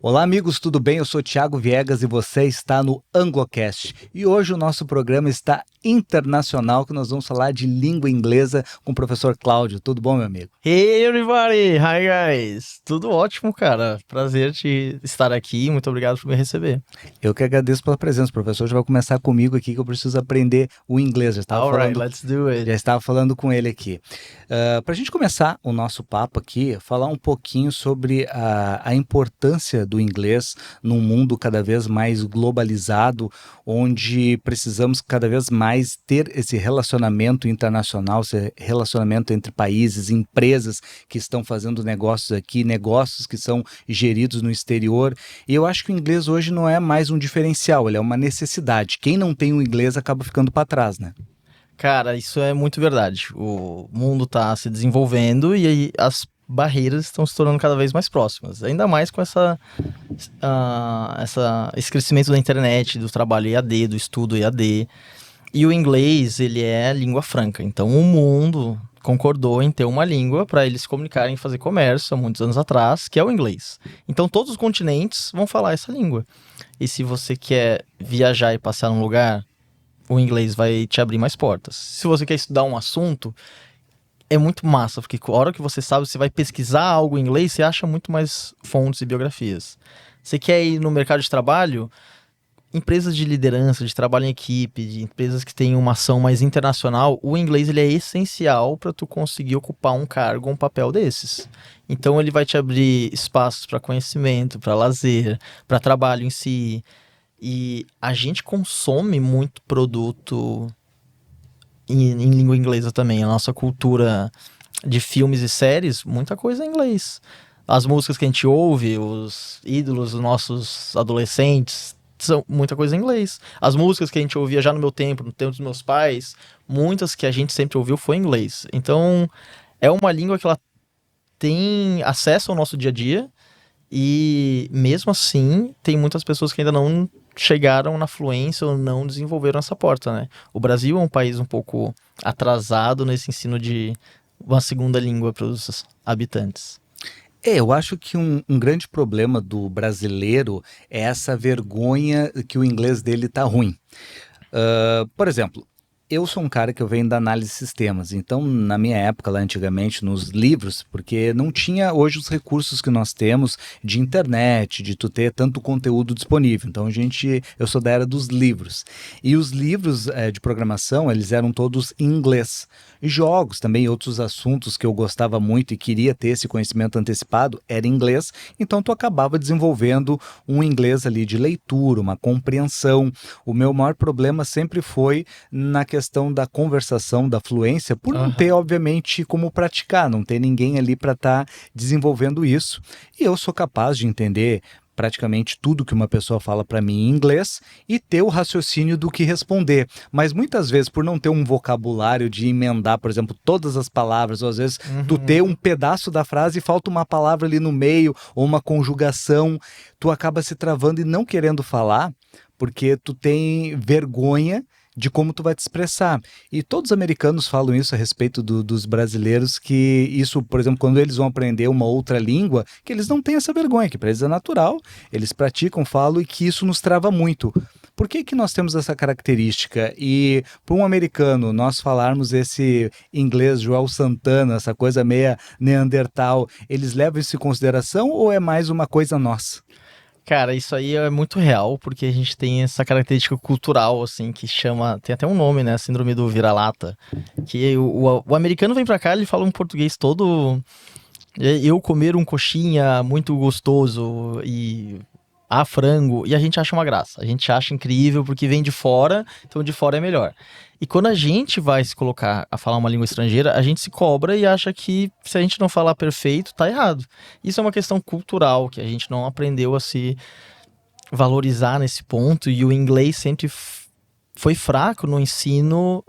Olá, amigos, tudo bem? Eu sou Thiago Viegas e você está no Anglocast. E hoje o nosso programa está internacional, que nós vamos falar de língua inglesa com o professor Cláudio. Tudo bom, meu amigo? Hey everybody! Hi guys! Tudo ótimo, cara. Prazer te estar aqui. Muito obrigado por me receber. Eu que agradeço pela presença. O professor já vai começar comigo aqui, que eu preciso aprender o inglês. Alright, let's do it. Já estava falando com ele aqui. Para a gente começar o nosso papo aqui, falar um pouquinho sobre a importância do inglês num mundo cada vez mais globalizado, onde precisamos cada vez mais ter esse relacionamento internacional, esse relacionamento entre países, empresas que estão fazendo negócios aqui, negócios que são geridos no exterior. E eu acho que o inglês hoje não é mais um diferencial, ele é uma necessidade. Quem não tem o inglês acaba ficando para trás, né? Cara, isso é muito verdade. O mundo tá se desenvolvendo e aí as barreiras estão se tornando cada vez mais próximas. Ainda mais com esse crescimento da internet, do trabalho EAD, do estudo EAD. E o inglês, ele é língua franca. Então, o mundo concordou em ter uma língua para eles se comunicarem e fazer comércio há muitos anos atrás, que é o inglês. Então, todos os continentes vão falar essa língua. E se você quer viajar e passar num lugar, o inglês vai te abrir mais portas. Se você quer estudar um assunto, é muito massa, porque a hora que você sabe, você vai pesquisar algo em inglês, você acha muito mais fontes e biografias. Você quer ir no mercado de trabalho, empresas de liderança, de trabalho em equipe, de empresas que têm uma ação mais internacional, o inglês ele é essencial para tu conseguir ocupar um cargo, um papel desses. Então ele vai te abrir espaços para conhecimento, para lazer, para trabalho em si. E a gente consome muito produto em língua inglesa também. A nossa cultura de filmes e séries, muita coisa em inglês. As músicas que a gente ouve, os ídolos dos nossos adolescentes, são muita coisa em inglês. As músicas que a gente ouvia já no meu tempo, no tempo dos meus pais, muitas que a gente sempre ouviu foi em inglês. Então, é uma língua que ela tem acesso ao nosso dia a dia e, mesmo assim, tem muitas pessoas que ainda não chegaram na fluência ou não desenvolveram essa porta, né? O Brasil é um país um pouco atrasado nesse ensino de uma segunda língua para os habitantes. Eu acho que um grande problema do brasileiro é essa vergonha que o inglês dele tá ruim. Por exemplo, eu sou um cara que eu venho da análise de sistemas, então na minha época lá antigamente, nos livros, porque não tinha hoje os recursos que nós temos de internet, de tu ter tanto conteúdo disponível, então eu sou da era dos livros, e os livros de programação, eles eram todos em inglês, jogos também, outros assuntos que eu gostava muito e queria ter esse conhecimento antecipado, era em inglês, então tu acabava desenvolvendo um inglês ali de leitura, uma compreensão. O meu maior problema sempre foi na questão da conversação, da fluência, por não ter, obviamente, como praticar, não ter ninguém ali para estar desenvolvendo isso. E eu sou capaz de entender praticamente tudo que uma pessoa fala para mim em inglês e ter o raciocínio do que responder. Mas muitas vezes, por não ter um vocabulário de emendar, por exemplo, todas as palavras, ou às vezes tu ter um pedaço da frase e falta uma palavra ali no meio, ou uma conjugação, tu acaba se travando e não querendo falar, porque tu tem vergonha de como tu vai te expressar. E todos os americanos falam isso a respeito dos brasileiros, que isso, por exemplo, quando eles vão aprender uma outra língua, que eles não têm essa vergonha, que para eles é natural, eles praticam, falam, e que isso nos trava muito. Por que nós temos essa característica? E para um americano, nós falarmos esse inglês Joel Santana, essa coisa meia neandertal, eles levam isso em consideração ou é mais uma coisa nossa? Cara, isso aí é muito real, porque a gente tem essa característica cultural, assim, que chama... Tem até um nome, né? Síndrome do vira-lata. Que o americano vem pra cá, ele fala um português todo... Eu comer um coxinha muito gostoso e... frango, e a gente acha uma graça. A gente acha incrível porque vem de fora, então de fora é melhor. E quando a gente vai se colocar a falar uma língua estrangeira, a gente se cobra e acha que se a gente não falar perfeito, tá errado. Isso é uma questão cultural, que a gente não aprendeu a se valorizar nesse ponto, e o inglês sempre foi fraco no ensino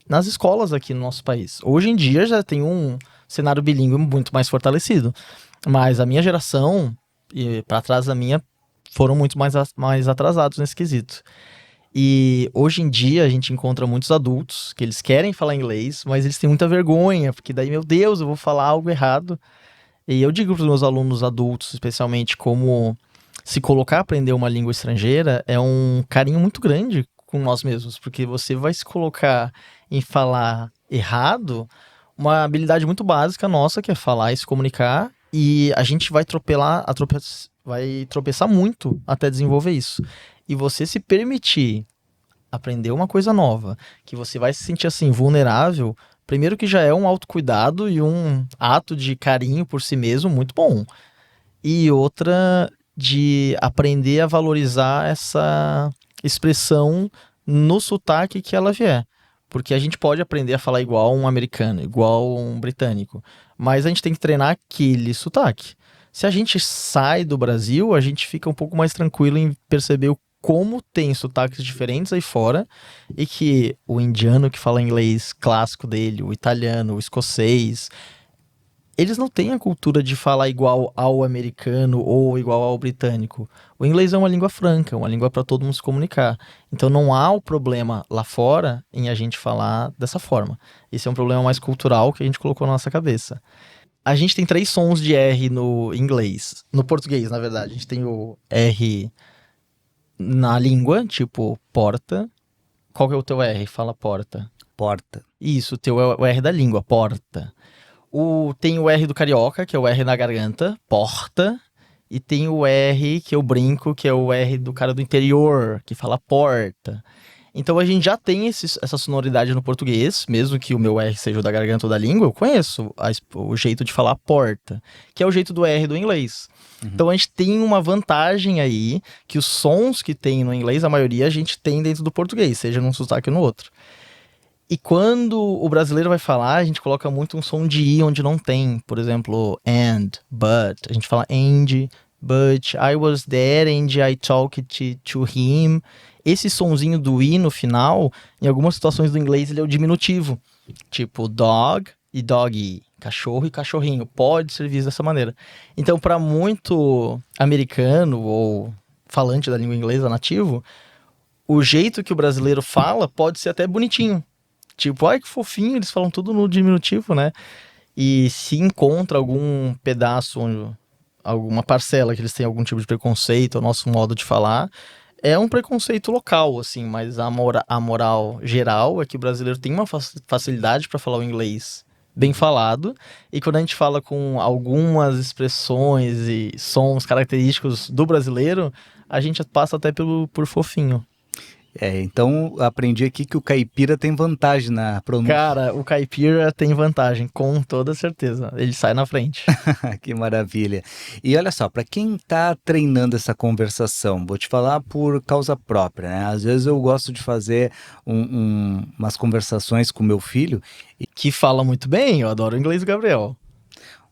nas escolas aqui no nosso país. Hoje em dia já tem um cenário bilíngue muito mais fortalecido, mas a minha geração, e para trás da minha, foram muito mais atrasados nesse quesito. E hoje em dia a gente encontra muitos adultos que eles querem falar inglês, mas eles têm muita vergonha, porque daí, meu Deus, eu vou falar algo errado. E eu digo para os meus alunos adultos, especialmente, como se colocar a aprender uma língua estrangeira é um carinho muito grande com nós mesmos, porque você vai se colocar em falar errado, uma habilidade muito básica nossa, que é falar e se comunicar, e a gente vai vai tropeçar muito até desenvolver isso. E você se permitir aprender uma coisa nova, que você vai se sentir assim vulnerável, primeiro que já é um autocuidado e um ato de carinho por si mesmo muito bom. E outra de aprender a valorizar essa expressão no sotaque que ela vier. Porque a gente pode aprender a falar igual um americano, igual um britânico, mas a gente tem que treinar aquele sotaque. Se a gente sai do Brasil, a gente fica um pouco mais tranquilo em perceber como tem sotaques diferentes aí fora e que o indiano que fala inglês clássico dele, o italiano, o escocês, eles não têm a cultura de falar igual ao americano ou igual ao britânico. O inglês é uma língua franca, uma língua para todo mundo se comunicar. Então não há o problema lá fora em a gente falar dessa forma. Esse é um problema mais cultural que a gente colocou na nossa cabeça. A gente tem 3 sons de R no inglês. No português, na verdade. A gente tem o R na língua, tipo porta. Qual que é o teu R? Fala porta. Porta. Isso, o teu é o R da língua, porta. Tem o R do carioca, que é o R na garganta, porta. E tem o R que eu brinco, que é o R do cara do interior, que fala porta. Então a gente já tem essa sonoridade no português, mesmo que o meu R seja o da garganta ou da língua, eu conheço o jeito de falar porta, que é o jeito do R do inglês. Então a gente tem uma vantagem aí, que os sons que tem no inglês, a maioria a gente tem dentro do português, seja num sotaque ou no outro. E quando o brasileiro vai falar, a gente coloca muito um som de I onde não tem. Por exemplo, and, but. A gente fala and, but, I was there and I talked to him. Esse sonzinho do I no final, em algumas situações do inglês, ele é o diminutivo. Tipo dog e doggy. Cachorro e cachorrinho. Pode ser visto dessa maneira. Então, para muito americano ou falante da língua inglesa nativo, o jeito que o brasileiro fala pode ser até bonitinho. Tipo, ai que fofinho, eles falam tudo no diminutivo, né? E se encontra algum pedaço, alguma parcela que eles têm algum tipo de preconceito, o nosso modo de falar, é um preconceito local, assim, mas a moral geral é que o brasileiro tem uma facilidade para falar o inglês bem falado, e quando a gente fala com algumas expressões e sons característicos do brasileiro, a gente passa até por fofinho. Então aprendi aqui que o caipira tem vantagem na pronúncia. Cara, o caipira tem vantagem, com toda certeza. Ele sai na frente. Que maravilha. E olha só, para quem está treinando essa conversação, vou te falar por causa própria, né? Às vezes eu gosto de fazer umas conversações com meu filho. Que fala muito bem, eu adoro o inglês do Gabriel.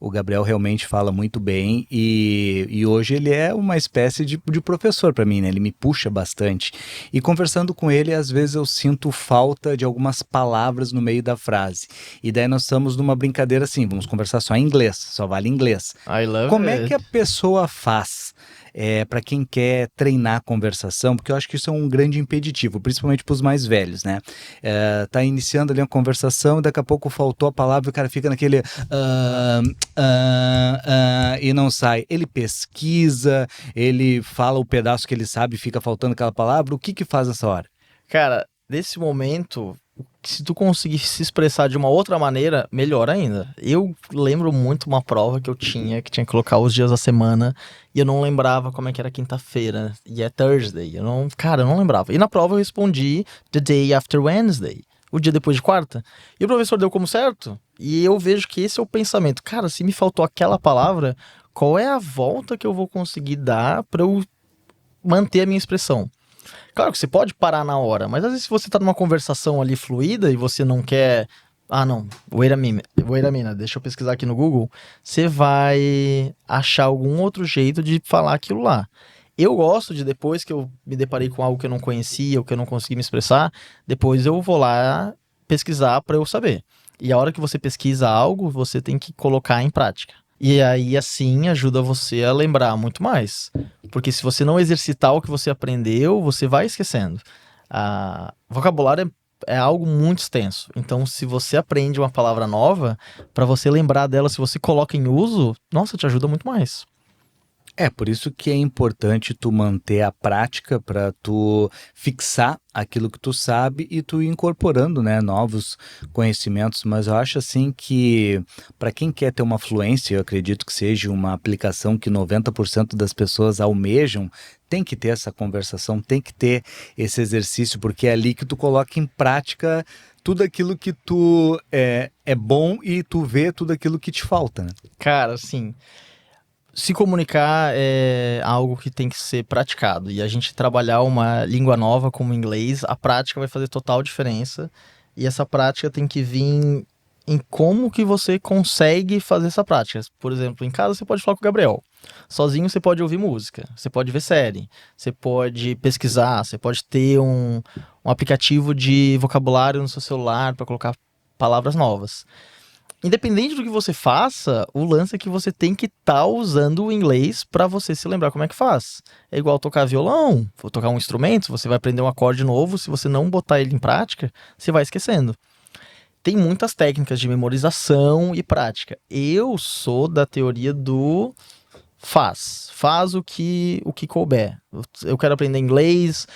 O Gabriel realmente fala muito bem e hoje ele é uma espécie de professor para mim, né? Ele me puxa bastante. E conversando com ele, às vezes eu sinto falta de algumas palavras no meio da frase. E daí nós estamos numa brincadeira assim, vamos conversar só em inglês, só vale inglês. I love Como it. é que a pessoa faz? Para quem quer treinar a conversação, porque eu acho que isso é um grande impeditivo, principalmente para os mais velhos, né? Tá iniciando ali uma conversação, daqui a pouco faltou a palavra e o cara fica naquele e não sai. Ele pesquisa, ele fala o pedaço que ele sabe, fica faltando aquela palavra. O que faz nessa hora? Cara, nesse momento, se tu conseguir se expressar de uma outra maneira, melhor ainda. Eu lembro muito uma prova que eu tinha, que tinha que colocar os dias da semana, e eu não lembrava como é que era quinta-feira, e é Thursday. Eu não lembrava. E na prova eu respondi the day after Wednesday, o dia depois de quarta. E o professor deu como certo, e eu vejo que esse é o pensamento. Cara, se me faltou aquela palavra, qual é a volta que eu vou conseguir dar para eu manter a minha expressão? Claro que você pode parar na hora, mas às vezes se você tá numa conversação ali fluida e você não quer... Ah, não, wait a minute, deixa eu pesquisar aqui no Google. Você vai achar algum outro jeito de falar aquilo lá. Eu gosto de, depois que eu me deparei com algo que eu não conhecia ou que eu não consegui me expressar, depois eu vou lá pesquisar para eu saber. E a hora que você pesquisa algo, você tem que colocar em prática. E aí, assim, ajuda você a lembrar muito mais. Porque se você não exercitar o que você aprendeu, você vai esquecendo. Vocabulário é algo muito extenso. Então, se você aprende uma palavra nova, para você lembrar dela, se você coloca em uso, nossa, te ajuda muito mais. Por isso que é importante tu manter a prática para tu fixar aquilo que tu sabe e tu ir incorporando, né, novos conhecimentos. Mas eu acho assim que para quem quer ter uma fluência, eu acredito que seja uma aplicação que 90% das pessoas almejam, tem que ter essa conversação, tem que ter esse exercício, porque é ali que tu coloca em prática tudo aquilo que tu é bom e tu vê tudo aquilo que te falta, né? Cara, assim, se comunicar é algo que tem que ser praticado. E a gente trabalhar uma língua nova como o inglês, a prática vai fazer total diferença. E essa prática tem que vir em como que você consegue fazer essa prática. Por exemplo, em casa você pode falar com o Gabriel. Sozinho você pode ouvir música, você pode ver série, você pode pesquisar, você pode ter um aplicativo de vocabulário no seu celular para colocar palavras novas. Independente do que você faça, o lance é que você tem que estar usando o inglês para você se lembrar como é que faz. É igual tocar violão, ou tocar um instrumento, você vai aprender um acorde novo, se você não botar ele em prática, você vai esquecendo. Tem muitas técnicas de memorização e prática. Eu sou da teoria do faz o que couber. Eu quero aprender inglês,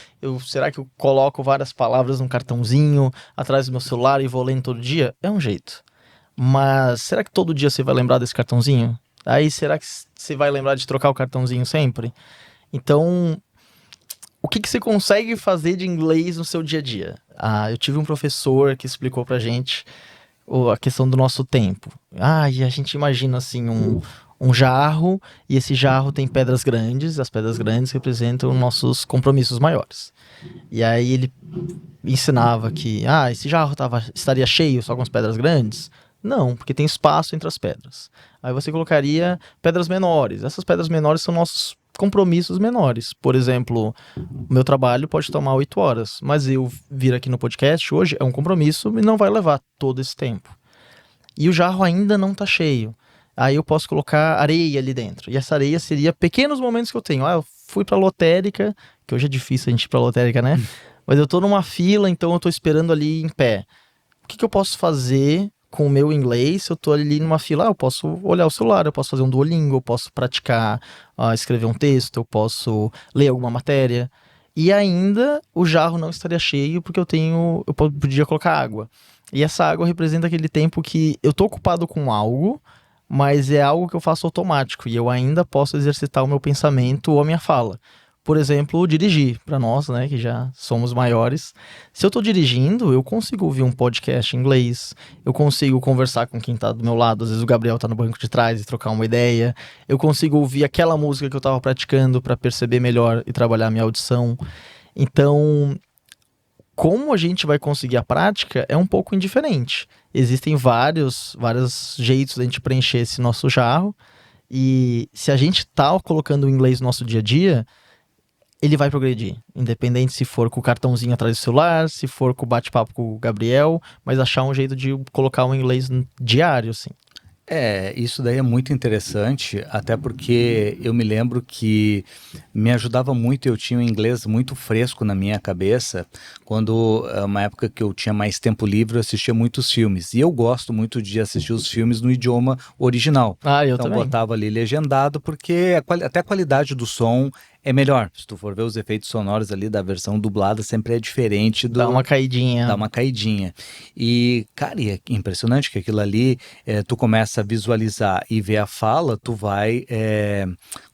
será que eu coloco várias palavras num cartãozinho atrás do meu celular e vou lendo todo dia? É um jeito. Mas será que todo dia você vai lembrar desse cartãozinho? Aí será que você vai lembrar de trocar o cartãozinho sempre? Então, o que você consegue fazer de inglês no seu dia a dia? Eu tive um professor que explicou pra gente a questão do nosso tempo. E a gente imagina assim um jarro, e esse jarro tem pedras grandes, as pedras grandes representam nossos compromissos maiores. E aí ele ensinava que esse jarro estaria cheio só com as pedras grandes? Não, porque tem espaço entre as pedras. Aí você colocaria pedras menores. Essas pedras menores são nossos compromissos menores. Por exemplo, o meu trabalho pode tomar 8 horas, mas eu vir aqui no podcast hoje é um compromisso e não vai levar todo esse tempo. E o jarro ainda não está cheio. Aí eu posso colocar areia ali dentro. E essa areia seria pequenos momentos que eu tenho. Eu fui pra lotérica, que hoje é difícil a gente ir pra lotérica, né? Mas eu tô numa fila, então eu tô esperando ali em pé. O que eu posso fazer com o meu inglês se eu tô ali numa fila? Eu posso olhar o celular, eu posso fazer um Duolingo, eu posso praticar, escrever um texto, eu posso ler alguma matéria. E ainda o jarro não estaria cheio porque eu podia colocar água. E essa água representa aquele tempo que eu tô ocupado com algo, mas é algo que eu faço automático e eu ainda posso exercitar o meu pensamento ou a minha fala. Por exemplo, dirigir. Para nós, né, que já somos maiores, se eu tô dirigindo, eu consigo ouvir um podcast em inglês, eu consigo conversar com quem tá do meu lado, às vezes o Gabriel tá no banco de trás e trocar uma ideia, eu consigo ouvir aquela música que eu tava praticando para perceber melhor e trabalhar a minha audição. Então, como a gente vai conseguir a prática é um pouco indiferente. Existem vários jeitos de a gente preencher esse nosso jarro, e se a gente tá colocando o inglês no nosso dia a dia, ele vai progredir, independente se for com o cartãozinho atrás do celular, se for com o bate-papo com o Gabriel, mas achar um jeito de colocar o inglês diário, assim. Isso daí é muito interessante, até porque eu me lembro que me ajudava muito, eu tinha um inglês muito fresco na minha cabeça, quando, uma época que eu tinha mais tempo livre, eu assistia muitos filmes, e eu gosto muito de assistir os filmes no idioma original. Eu Então também. botava ali legendado, porque até a qualidade do som é melhor. Se tu for ver os efeitos sonoros ali da versão dublada, sempre é diferente Dá uma caidinha. Dá uma caidinha. E, cara, é impressionante que aquilo ali, tu começa a visualizar e ver a fala, tu vai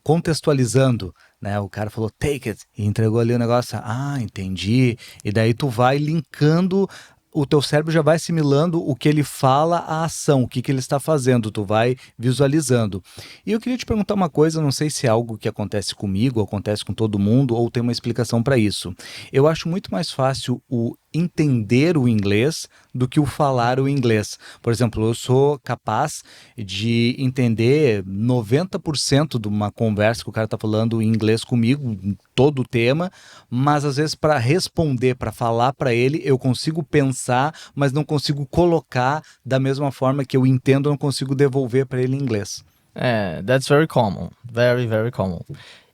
contextualizando, né? O cara falou, take it, e entregou ali o negócio, entendi. E daí tu vai linkando, o teu cérebro já vai assimilando o que ele fala à ação, o que ele está fazendo, tu vai visualizando. E eu queria te perguntar uma coisa, não sei se é algo que acontece comigo, acontece com todo mundo, ou tem uma explicação para isso. Eu acho muito mais fácil o entender o inglês do que o falar o inglês. Por exemplo, eu sou capaz de entender 90% de uma conversa que o cara está falando em inglês comigo, todo o tema, mas às vezes para responder, para falar para ele, eu consigo pensar, mas não consigo colocar da mesma forma que eu entendo, eu não consigo devolver para ele em inglês. That's very common. Very, very common.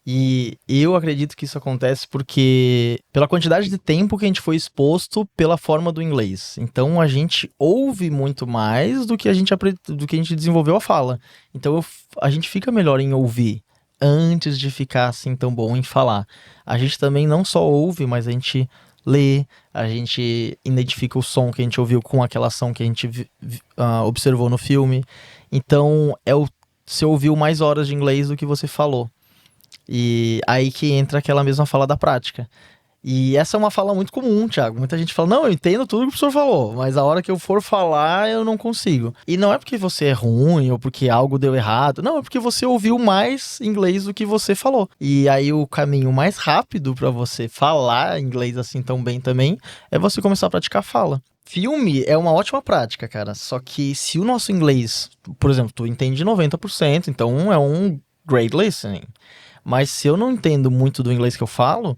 E eu acredito que isso acontece porque pela quantidade de tempo que a gente foi exposto pela forma do inglês. Então a gente ouve muito mais do que a gente desenvolveu a fala. Então a gente fica melhor em ouvir. antes de ficar assim tão bom em falar. A gente também não só ouve, mas a gente lê, a gente identifica o som que a gente ouviu com aquela ação que a gente observou no filme. Então, você ouviu mais horas de inglês do que você falou. E aí que entra aquela mesma fala da prática. E essa é uma fala muito comum, Thiago. Muita gente fala, não, eu entendo tudo que o professor falou, mas a hora que eu for falar, eu não consigo. E não é porque você é ruim ou porque algo deu errado. Não, é porque você ouviu mais inglês do que você falou. E aí o caminho mais rápido para você falar inglês assim tão bem também é você começar a praticar a fala. Filme é uma ótima prática, cara. Só que se o nosso inglês, por exemplo, tu entende 90%, então é um great listening. Mas se eu não entendo muito do inglês que eu falo,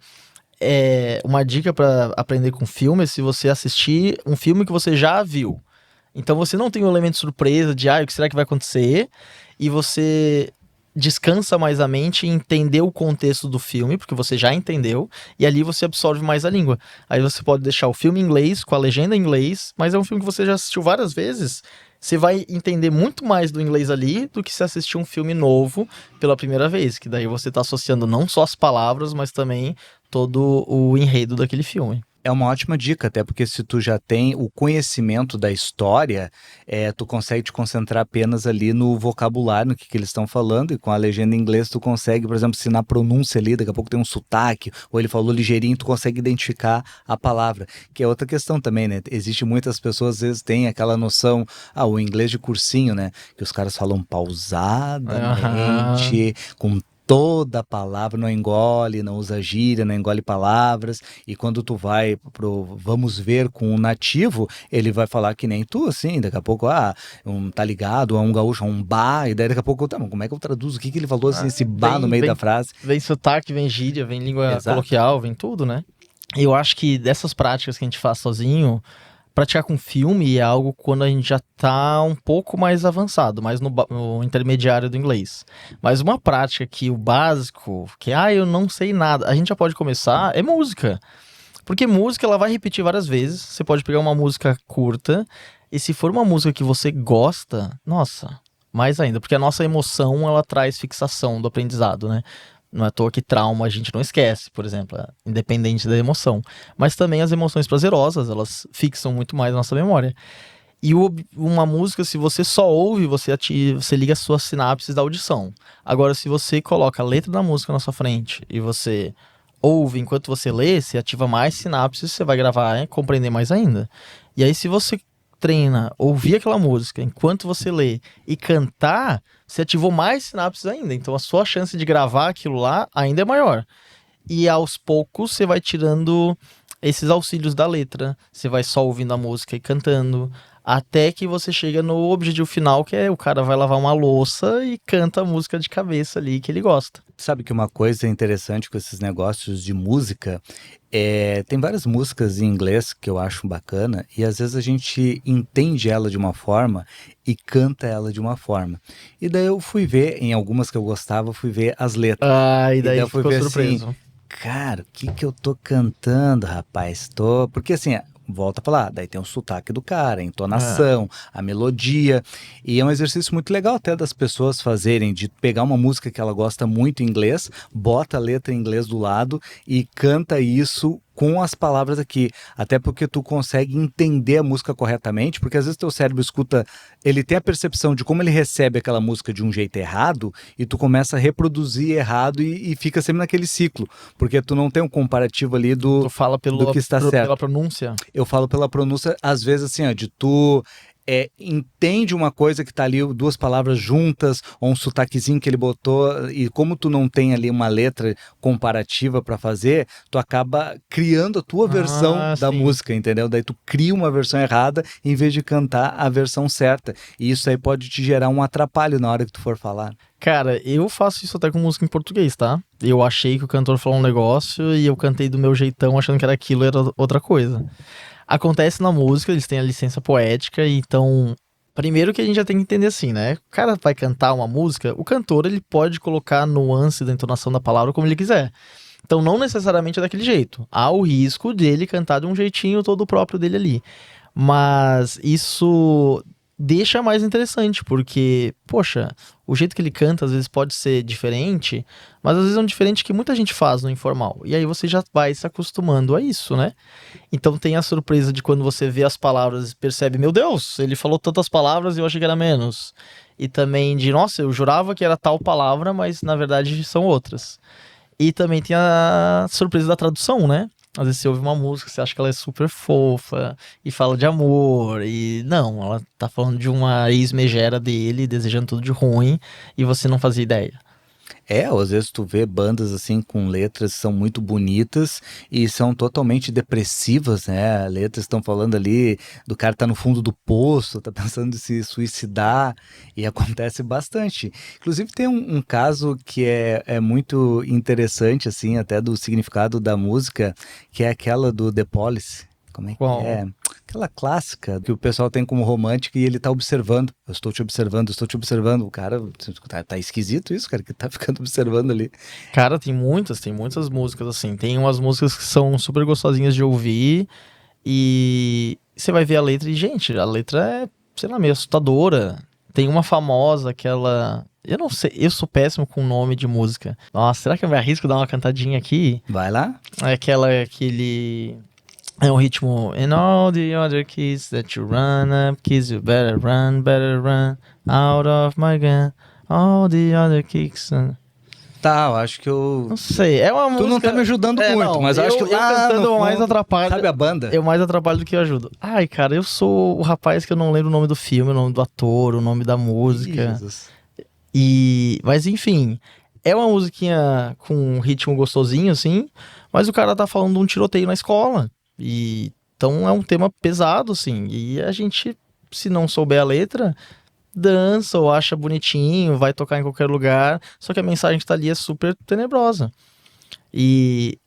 uma dica para aprender com filme é se você assistir um filme que você já viu. Então você não tem o elemento de surpresa de o que será que vai acontecer, e você descansa mais a mente em entender o contexto do filme, porque você já entendeu, e ali você absorve mais a língua. Aí você pode deixar o filme em inglês, com a legenda em inglês, mas é um filme que você já assistiu várias vezes, você vai entender muito mais do inglês ali do que se assistir um filme novo pela primeira vez, que daí você está associando não só as palavras, mas também todo o enredo daquele filme. É uma ótima dica, até porque se tu já tem o conhecimento da história, tu consegue te concentrar apenas ali no vocabulário, no que eles estão falando, e com a legenda em inglês tu consegue, por exemplo, se na pronúncia ali, daqui a pouco tem um sotaque, ou ele falou ligeirinho, tu consegue identificar a palavra, que é outra questão também, né? Existe muitas pessoas, às vezes, têm aquela noção, o inglês de cursinho, né? Que os caras falam pausadamente, com toda a palavra, não engole, não usa gíria, não engole palavras, e quando tu vai pro vamos ver com um nativo, ele vai falar que nem tu, assim, daqui a pouco, tá ligado, um gaúcho, um bar, e daí daqui a pouco, como é que eu traduzo? O que ele falou, assim, esse bar no meio da frase? Vem sotaque, vem gíria, vem língua coloquial, vem tudo, né? Eu acho que dessas práticas que a gente faz sozinho, praticar com filme é algo quando a gente já tá um pouco mais avançado, mais no intermediário do inglês. Mas uma prática que o básico, que eu não sei nada, a gente já pode começar, é música. Porque música ela vai repetir várias vezes, você pode pegar uma música curta, e se for uma música que você gosta, nossa, mais ainda, porque a nossa emoção ela traz fixação do aprendizado, né? Não é à toa que trauma a gente não esquece, por exemplo, independente da emoção. Mas também as emoções prazerosas, elas fixam muito mais a nossa memória. E uma música, se você só ouve, você liga as suas sinapses da audição. Agora, se você coloca a letra da música na sua frente e você ouve enquanto você lê, você ativa mais sinapses, você vai gravar e compreender mais ainda. E aí, se você treina, ouvir aquela música enquanto você lê e cantar, você ativou mais sinapses ainda. Então a sua chance de gravar aquilo lá ainda é maior. E aos poucos você vai tirando esses auxílios da letra. Você vai só ouvindo a música e cantando. Até que você chega no objetivo final, que é o cara vai lavar uma louça e canta a música de cabeça ali que ele gosta. Sabe que uma coisa interessante com esses negócios de música tem várias músicas em inglês que eu acho bacana e às vezes a gente entende ela de uma forma e canta ela de uma forma. E daí eu fui ver, em algumas que eu gostava, fui ver as letras. E daí eu fui ver surpreso. Assim, cara, o que eu tô cantando, rapaz? Porque assim, volta a falar, daí tem o sotaque do cara, a entonação, a melodia, e é um exercício muito legal até das pessoas fazerem, de pegar uma música que ela gosta muito em inglês, bota a letra em inglês do lado e canta isso com as palavras aqui, até porque tu consegue entender a música corretamente, porque às vezes teu cérebro escuta, ele tem a percepção de como ele recebe aquela música de um jeito errado, e tu começa a reproduzir errado e fica sempre naquele ciclo, porque tu não tem um comparativo ali do que está certo. Pela pronúncia? Eu falo pela pronúncia, às vezes assim, de tu entende uma coisa que tá ali, duas palavras juntas, ou um sotaquezinho que ele botou, e como tu não tem ali uma letra comparativa para fazer, tu acaba criando a tua versão da música, entendeu? Daí tu cria uma versão errada em vez de cantar a versão certa. E isso aí pode te gerar um atrapalho na hora que tu for falar. Cara, eu faço isso até com música em português, tá? Eu achei que o cantor falou um negócio e eu cantei do meu jeitão achando que era aquilo, era outra coisa. Acontece na música, eles têm a licença poética, então, primeiro que a gente já tem que entender assim, né? O cara vai cantar uma música, o cantor ele pode colocar a nuance da entonação da palavra como ele quiser. Então, não necessariamente é daquele jeito. Há o risco dele cantar de um jeitinho todo próprio dele ali. Mas isso deixa mais interessante, porque, poxa, o jeito que ele canta às vezes pode ser diferente, mas às vezes é um diferente que muita gente faz no informal. E aí você já vai se acostumando a isso, né? Então tem a surpresa de quando você vê as palavras e percebe, meu Deus, ele falou tantas palavras e eu achei que era menos. E também de, nossa, eu jurava que era tal palavra, mas na verdade são outras. E também tem a surpresa da tradução, né? Às vezes você ouve uma música, você acha que ela é super fofa e fala de amor, e não, ela tá falando de uma ex-megera dele, desejando tudo de ruim, e você não fazia ideia. Ou às vezes tu vê bandas assim com letras que são muito bonitas e são totalmente depressivas, né? Letras estão falando ali do cara tá no fundo do poço, tá pensando em se suicidar e acontece bastante. Inclusive tem um caso que é muito interessante, assim, até do significado da música, que é aquela do The Police. Como é que Qual? é? Aquela clássica que o pessoal tem como romântica e ele tá observando. Eu estou te observando, eu estou te observando. O cara, tá esquisito isso, cara, que tá ficando observando ali. Cara, tem muitas músicas assim. Tem umas músicas que são super gostosinhas de ouvir e você vai ver a letra e, gente, a letra é, sei lá, meio assustadora. Tem uma famosa, aquela. Eu não sei, eu sou péssimo com nome de música. Nossa, será que eu me arrisco dar uma cantadinha aqui? Vai lá. É aquele. É um ritmo. And all the other kids that you run up, kids you better run out of my gun. All the other kicks. Tá, eu acho que eu... Não sei, é uma música. Tu não tá me ajudando muito, não, mas eu acho que eu lá cantando no eu mais fundo, atrapalho. sabe a banda? Eu mais atrapalho do que eu ajudo. Ai, cara, eu sou o rapaz que eu não lembro o nome do filme, o nome do ator, o nome da Ih, música. Jesus. Mas enfim, é uma musiquinha com um ritmo gostosinho, assim, mas o cara tá falando de um tiroteio na escola. Então é um tema pesado, assim. E a gente, se não souber a letra, dança ou acha bonitinho, vai tocar em qualquer lugar. Só que a mensagem que tá ali é super tenebrosa. E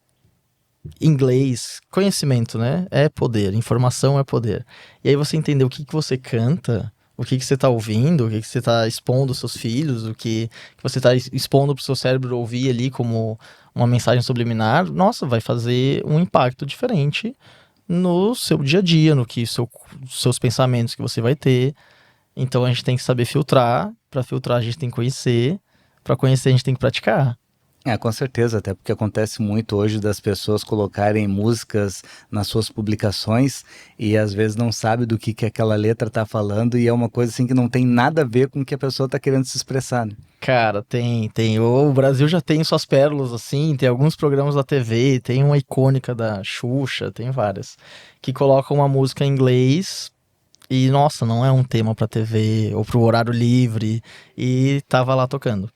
inglês, conhecimento, né? É poder, informação é poder. E aí você entender o que você canta, o que você tá ouvindo, o que você tá expondo aos seus filhos, o que você tá expondo pro seu cérebro ouvir ali como uma mensagem subliminar, nossa, vai fazer um impacto diferente no seu dia a dia, no que seus pensamentos que você vai ter. Então a gente tem que saber filtrar, para filtrar a gente tem que conhecer, para conhecer a gente tem que praticar. Com certeza, até porque acontece muito hoje das pessoas colocarem músicas nas suas publicações e às vezes não sabe do que aquela letra tá falando e é uma coisa assim que não tem nada a ver com o que a pessoa tá querendo se expressar, né? Cara, tem. O Brasil já tem suas pérolas, assim, tem alguns programas da TV, tem uma icônica da Xuxa, tem várias, que colocam uma música em inglês e, nossa, não é um tema pra TV ou pro horário livre e tava lá tocando.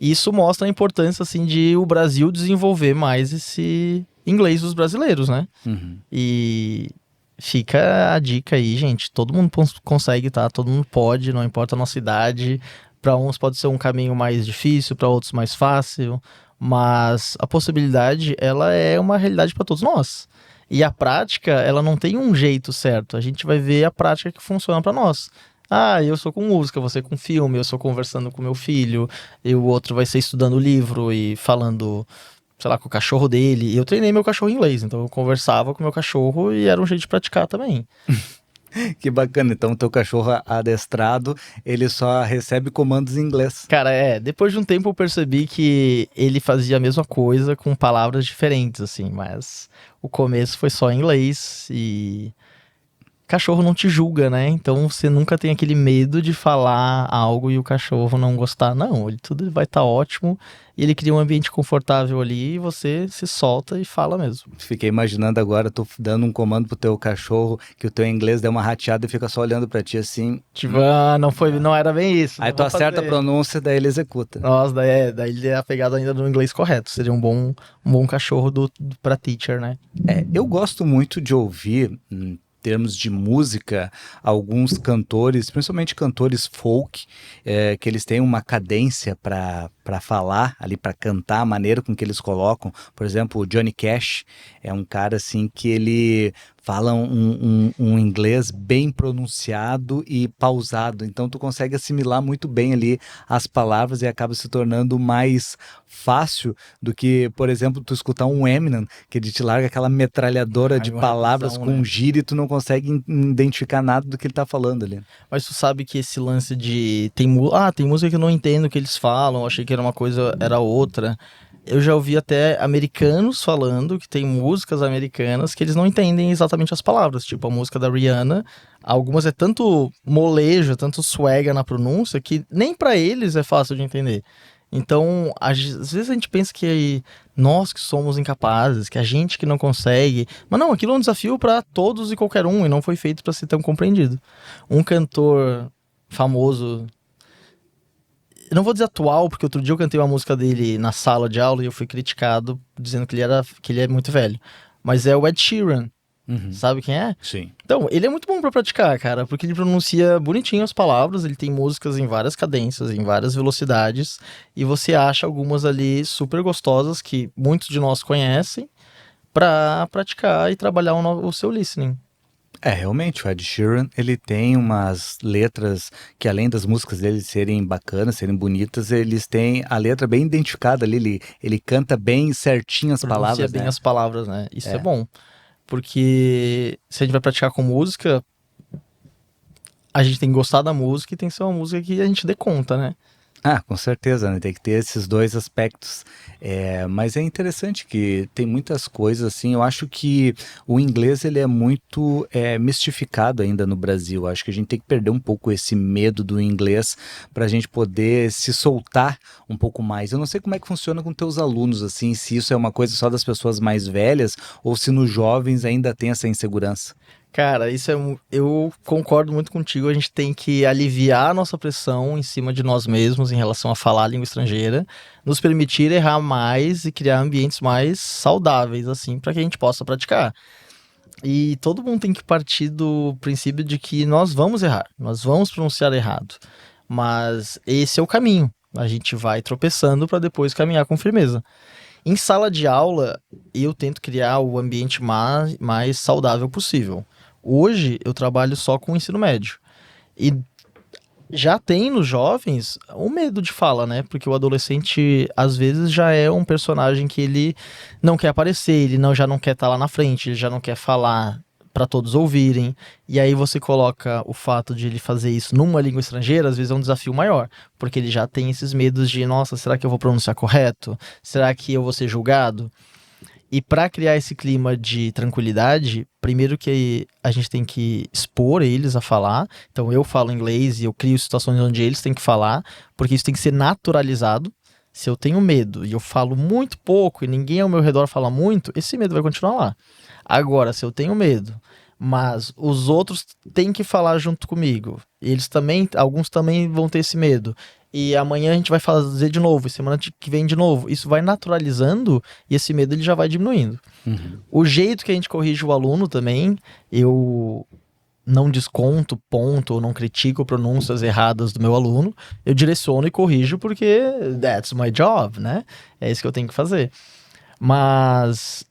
Isso mostra a importância, assim, de o Brasil desenvolver mais esse inglês dos brasileiros, né? Uhum. E fica a dica aí, gente. Todo mundo consegue, tá? Todo mundo pode, não importa a nossa idade. Para uns pode ser um caminho mais difícil, para outros mais fácil. Mas a possibilidade, ela é uma realidade para todos nós. E a prática, ela não tem um jeito certo. A gente vai ver a prática que funciona para nós. Ah, eu sou com música, você com filme, eu sou conversando com meu filho, e o outro vai ser estudando livro e falando, sei lá, com o cachorro dele. E eu treinei meu cachorro em inglês, então eu conversava com meu cachorro e era um jeito de praticar também. Que bacana, então o teu cachorro adestrado, ele só recebe comandos em inglês. Cara, depois de um tempo eu percebi que ele fazia a mesma coisa com palavras diferentes, assim, mas o começo foi só em inglês e cachorro não te julga, né? Então você nunca tem aquele medo de falar algo e o cachorro não gostar. Não, tudo vai estar ótimo e ele cria um ambiente confortável ali e você se solta e fala mesmo. Fiquei imaginando agora, tu dando um comando pro teu cachorro, que o teu inglês deu uma rateada e fica só olhando pra ti assim. Tipo, não era bem isso. Aí tu acerta a pronúncia, daí ele executa. Nossa, daí ele é apegado ainda no inglês correto. Seria um bom cachorro pra teacher, né? Eu gosto muito de ouvir, em termos de música, alguns cantores, principalmente cantores folk, que eles têm uma cadência para para falar, ali para cantar, a maneira com que eles colocam. Por exemplo, o Johnny Cash é um cara assim que ele fala um inglês bem pronunciado e pausado, então tu consegue assimilar muito bem ali as palavras e acaba se tornando mais fácil do que, por exemplo, tu escutar um Eminem, que ele te larga aquela metralhadora de Uma palavras rapidão, com né? gíria e tu não consegue identificar nada do que ele tá falando ali. Mas tu sabe que esse lance de tem música que eu não entendo o que eles falam, achei que era uma coisa, era outra. Eu já ouvi até americanos falando que tem músicas americanas que eles não entendem exatamente as palavras, tipo a música da Rihanna, algumas é tanto molejo, tanto swagger na pronúncia que nem pra eles é fácil de entender. Então, às vezes a gente pensa que nós que somos incapazes, que a gente que não consegue, mas não, aquilo é um desafio pra todos e qualquer um e não foi feito pra ser tão compreendido. Um cantor famoso, eu não vou dizer atual, porque outro dia eu cantei uma música dele na sala de aula e eu fui criticado dizendo que ele é muito velho. Mas é o Ed Sheeran, Uhum. sabe quem é? Sim. Então, ele é muito bom pra praticar, cara, porque ele pronuncia bonitinho as palavras, ele tem músicas em várias cadências, em várias velocidades, e você acha algumas ali super gostosas que muitos de nós conhecem pra praticar e trabalhar o seu listening. É, realmente, o Ed Sheeran, ele tem umas letras que, além das músicas dele serem bacanas, serem bonitas, eles têm a letra bem identificada ali, ele canta bem certinho as Pronuncia palavras, bem né? as palavras, né? Isso é É. bom. Porque se a gente vai praticar com música, a gente tem que gostar da música e tem que ser uma música que a gente dê conta, né? Ah, com certeza, né? Tem que ter esses dois aspectos. É, mas é interessante que tem muitas coisas assim. Eu acho que o inglês ele é muito mistificado ainda no Brasil. Eu acho que a gente tem que perder um pouco esse medo do inglês para a gente poder se soltar um pouco mais. Eu não sei como é que funciona com teus alunos assim, se isso é uma coisa só das pessoas mais velhas ou se nos jovens ainda tem essa insegurança. Cara, eu concordo muito contigo. A gente tem que aliviar a nossa pressão em cima de nós mesmos em relação a falar a língua estrangeira, nos permitir errar mais e criar ambientes mais saudáveis, assim, para que a gente possa praticar. E todo mundo tem que partir do princípio de que nós vamos errar, nós vamos pronunciar errado, mas esse é o caminho. A gente vai tropeçando para depois caminhar com firmeza. Em sala de aula, eu tento criar o ambiente mais saudável possível. Hoje, eu trabalho só com o ensino médio. E já tem nos jovens o medo de fala, né? Porque o adolescente, às vezes, já é um personagem que ele não quer aparecer, ele já não quer estar lá na frente, ele já não quer falar para todos ouvirem. E aí você coloca o fato de ele fazer isso numa língua estrangeira, às vezes é um desafio maior, porque ele já tem esses medos de, nossa, será que eu vou pronunciar correto? Será que eu vou ser julgado? E para criar esse clima de tranquilidade, primeiro que a gente tem que expor eles a falar. Então eu falo inglês e eu crio situações onde eles têm que falar, porque isso tem que ser naturalizado. Se eu tenho medo e eu falo muito pouco e ninguém ao meu redor fala muito, esse medo vai continuar lá. Agora, se eu tenho medo, mas os outros têm que falar junto comigo, eles também, alguns também vão ter esse medo. E amanhã a gente vai fazer de novo, e semana que vem de novo. Isso vai naturalizando e esse medo ele já vai diminuindo. Uhum. O jeito que a gente corrige o aluno também, eu não desconto ponto ou não critico pronúncias erradas do meu aluno, eu direciono e corrijo porque that's my job, né? É isso que eu tenho que fazer. Mas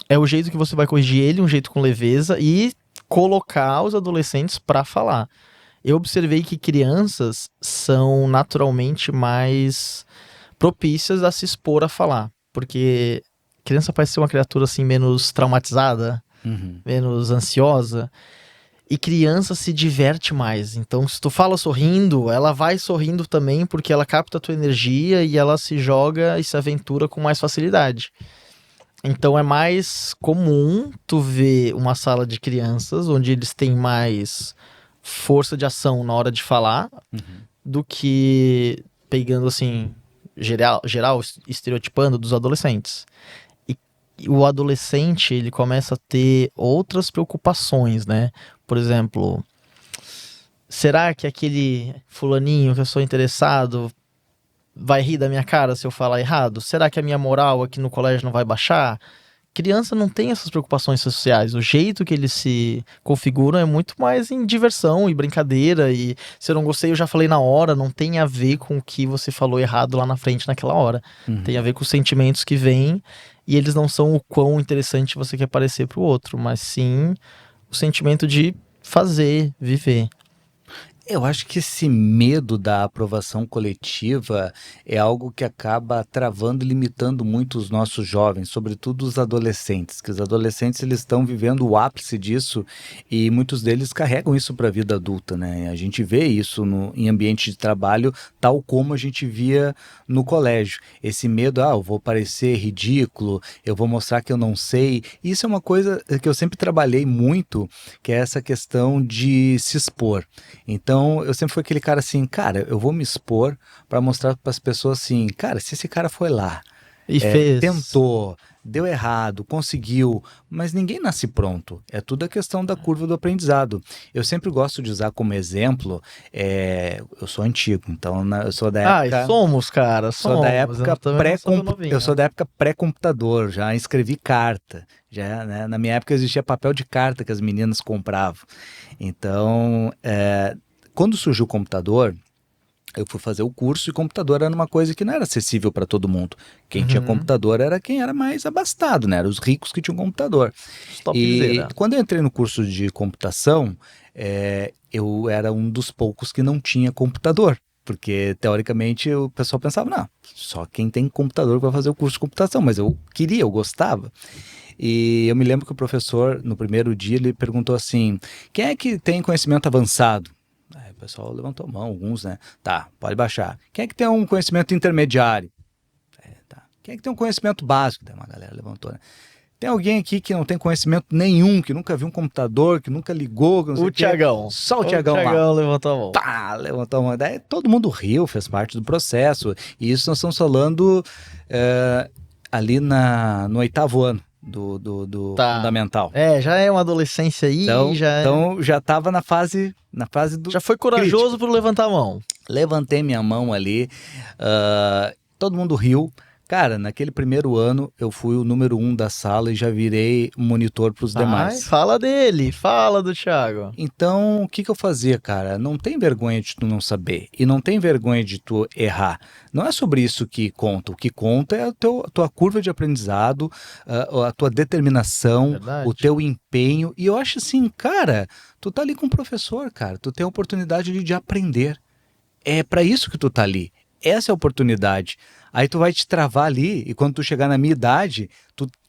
é o jeito que você vai corrigir ele, um jeito com leveza e colocar os adolescentes para falar. Eu observei que crianças são naturalmente mais propícias a se expor a falar, porque criança parece ser uma criatura assim menos traumatizada, Uhum. menos ansiosa, e criança se diverte mais. Então, se tu fala sorrindo, ela vai sorrindo também porque ela capta a tua energia e ela se joga e se aventura com mais facilidade. Então é mais comum tu ver uma sala de crianças onde eles têm mais força de ação na hora de falar Uhum. do que pegando assim, geral estereotipando dos adolescentes. E o adolescente, ele começa a ter outras preocupações, né? Por exemplo, será que aquele fulaninho que eu sou interessado vai rir da minha cara se eu falar errado? Será que a minha moral aqui no colégio não vai baixar? criança não tem essas preocupações sociais. O jeito que eles se configuram é muito mais em diversão e brincadeira. E se eu não gostei, eu já falei na hora. Não tem a ver com o que você falou errado lá na frente naquela hora. Tem a ver com os sentimentos que vêm. E eles não são o quão interessante você quer parecer pro outro, mas sim o sentimento de fazer, viver. Eu acho que esse medo da aprovação coletiva é algo que acaba travando e limitando muito os nossos jovens, sobretudo os adolescentes, que os adolescentes eles estão vivendo o ápice disso e muitos deles carregam isso para a vida adulta, né? A gente vê isso em ambiente de trabalho, tal como a gente via no colégio. Esse medo, eu vou parecer ridículo, eu vou mostrar que eu não sei. Isso é uma coisa que eu sempre trabalhei muito, que é essa questão de se expor. Então, eu sempre fui aquele cara assim, cara, eu vou me expor para mostrar para as pessoas assim, cara, se esse cara foi lá, E fez. tentou, deu errado, conseguiu, mas ninguém nasce pronto. É tudo a questão da curva do aprendizado. Eu sempre gosto de usar como exemplo, eu sou antigo, então eu sou da época... somos, cara, Sou da época eu sou novinho. da época pré-computador, já escrevi carta. Já, né, na minha época existia papel de carta que as meninas compravam. Então, quando surgiu o computador, eu fui fazer o curso e computador era uma coisa que não era acessível para todo mundo. Quem tinha computador era quem era mais abastado, né? Eram os ricos que tinham computador. E Topzera. quando eu entrei no curso de computação, eu era um dos poucos que não tinha computador. Porque, teoricamente, o pessoal pensava, não, só quem tem computador vai fazer o curso de computação. Mas eu queria, eu gostava. E eu me lembro que o professor, no primeiro dia, ele perguntou assim, quem é que tem conhecimento avançado? Aí o pessoal levantou a mão, alguns, né? Tá, pode baixar. Quem é que tem um conhecimento intermediário? Tá. Quem é que tem um conhecimento básico? Daí uma galera levantou, né? Tem alguém aqui que não tem conhecimento nenhum, que nunca viu um computador, que nunca ligou, que não sei O Thiagão. Só o Thiagão lá. O Thiagão levantou a mão. Pá, levantou a mão. Daí todo mundo riu, fez parte do processo. E isso nós estamos falando ali no 8º ano do fundamental. Já é uma adolescência aí, Então já estava na fase do... Já foi corajoso por levantar a mão. Levantei minha mão ali, todo mundo riu. Cara, naquele primeiro ano eu fui o número 1 da sala e já virei monitor para os demais. Fala dele, fala do Thiago. Então, o que eu fazia, cara? Não tem vergonha de tu não saber e não tem vergonha de tu errar. Não é sobre isso que conta. O que conta é a tua curva de aprendizado, a tua determinação, Verdade. o teu empenho. E eu acho assim, cara, tu tá ali com o professor, cara. Tu tem a oportunidade de aprender. É para isso que tu tá ali. Essa é a oportunidade. Aí tu vai te travar ali e quando tu chegar na minha idade,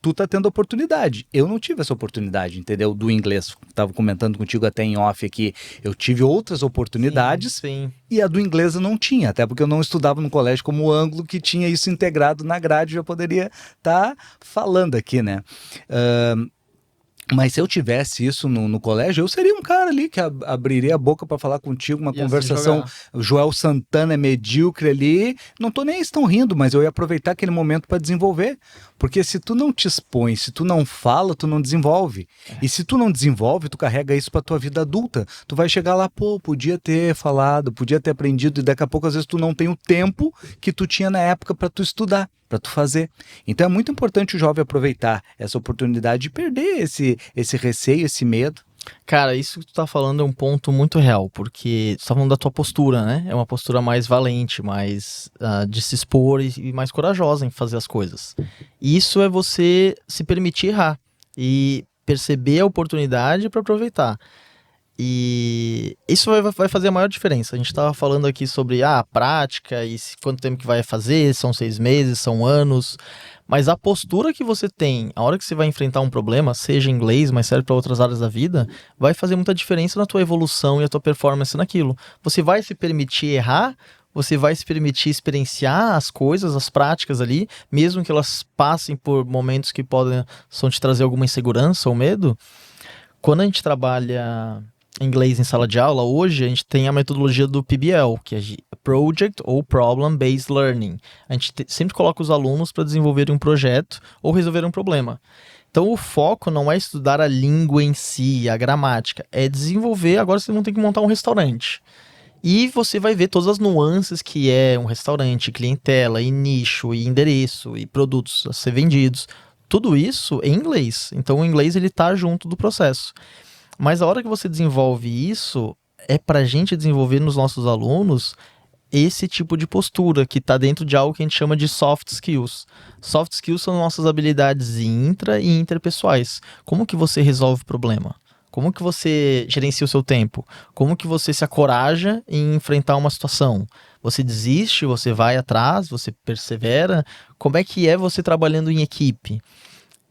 tu tá tendo oportunidade. Eu não tive essa oportunidade, entendeu? Do inglês. Tava comentando contigo até em off aqui. Eu tive outras oportunidades sim. E a do inglês eu não tinha. Até porque eu não estudava no colégio como ângulo que tinha isso integrado na grade. Eu poderia estar falando aqui, né? Mas se eu tivesse isso no colégio, eu seria um cara ali que abriria a boca para falar contigo, uma conversação. O Joel Santana é medíocre ali. Não tô nem estão rindo, mas eu ia aproveitar aquele momento para desenvolver. Porque se tu não te expõe, se tu não fala, tu não desenvolve. E se tu não desenvolve, tu carrega isso para tua vida adulta. Tu vai chegar lá, podia ter falado, podia ter aprendido, e daqui a pouco às vezes tu não tem o tempo que tu tinha na época para tu estudar, para tu fazer. Então é muito importante o jovem aproveitar essa oportunidade de perder esse receio, esse medo. Cara, isso que tu tá falando é um ponto muito real, porque tu tá falando da tua postura, né? É uma postura mais valente, mais de se expor e mais corajosa em fazer as coisas. E isso é você se permitir errar e perceber a oportunidade para aproveitar. E isso vai fazer a maior diferença. A gente tava falando aqui sobre a prática e quanto tempo que vai fazer, são 6 meses, são anos. Mas a postura que você tem, a hora que você vai enfrentar um problema, seja em inglês, mas serve para outras áreas da vida, vai fazer muita diferença na tua evolução e a tua performance naquilo. Você vai se permitir errar, você vai se permitir experienciar as coisas, as práticas ali, mesmo que elas passem por momentos que possam te trazer alguma insegurança ou medo. Quando a gente trabalha inglês em sala de aula, hoje a gente tem a metodologia do PBL, que é Project ou Problem Based Learning. A gente sempre coloca os alunos para desenvolverem um projeto ou resolver um problema. Então o foco não é estudar a língua em si, a gramática, é desenvolver, agora você não tem que montar um restaurante. E você vai ver todas as nuances que é um restaurante, clientela, e nicho, e endereço, e produtos a ser vendidos. tudo isso em inglês. Então o inglês ele tá junto do processo. Mas a hora que você desenvolve isso, é pra gente desenvolver nos nossos alunos esse tipo de postura, que está dentro de algo que a gente chama de soft skills. Soft skills são nossas habilidades intra e interpessoais. Como que você resolve o problema? Como que você gerencia o seu tempo? Como que você se acoraja em enfrentar uma situação? Você desiste, você vai atrás, você persevera? Como é que é você trabalhando em equipe?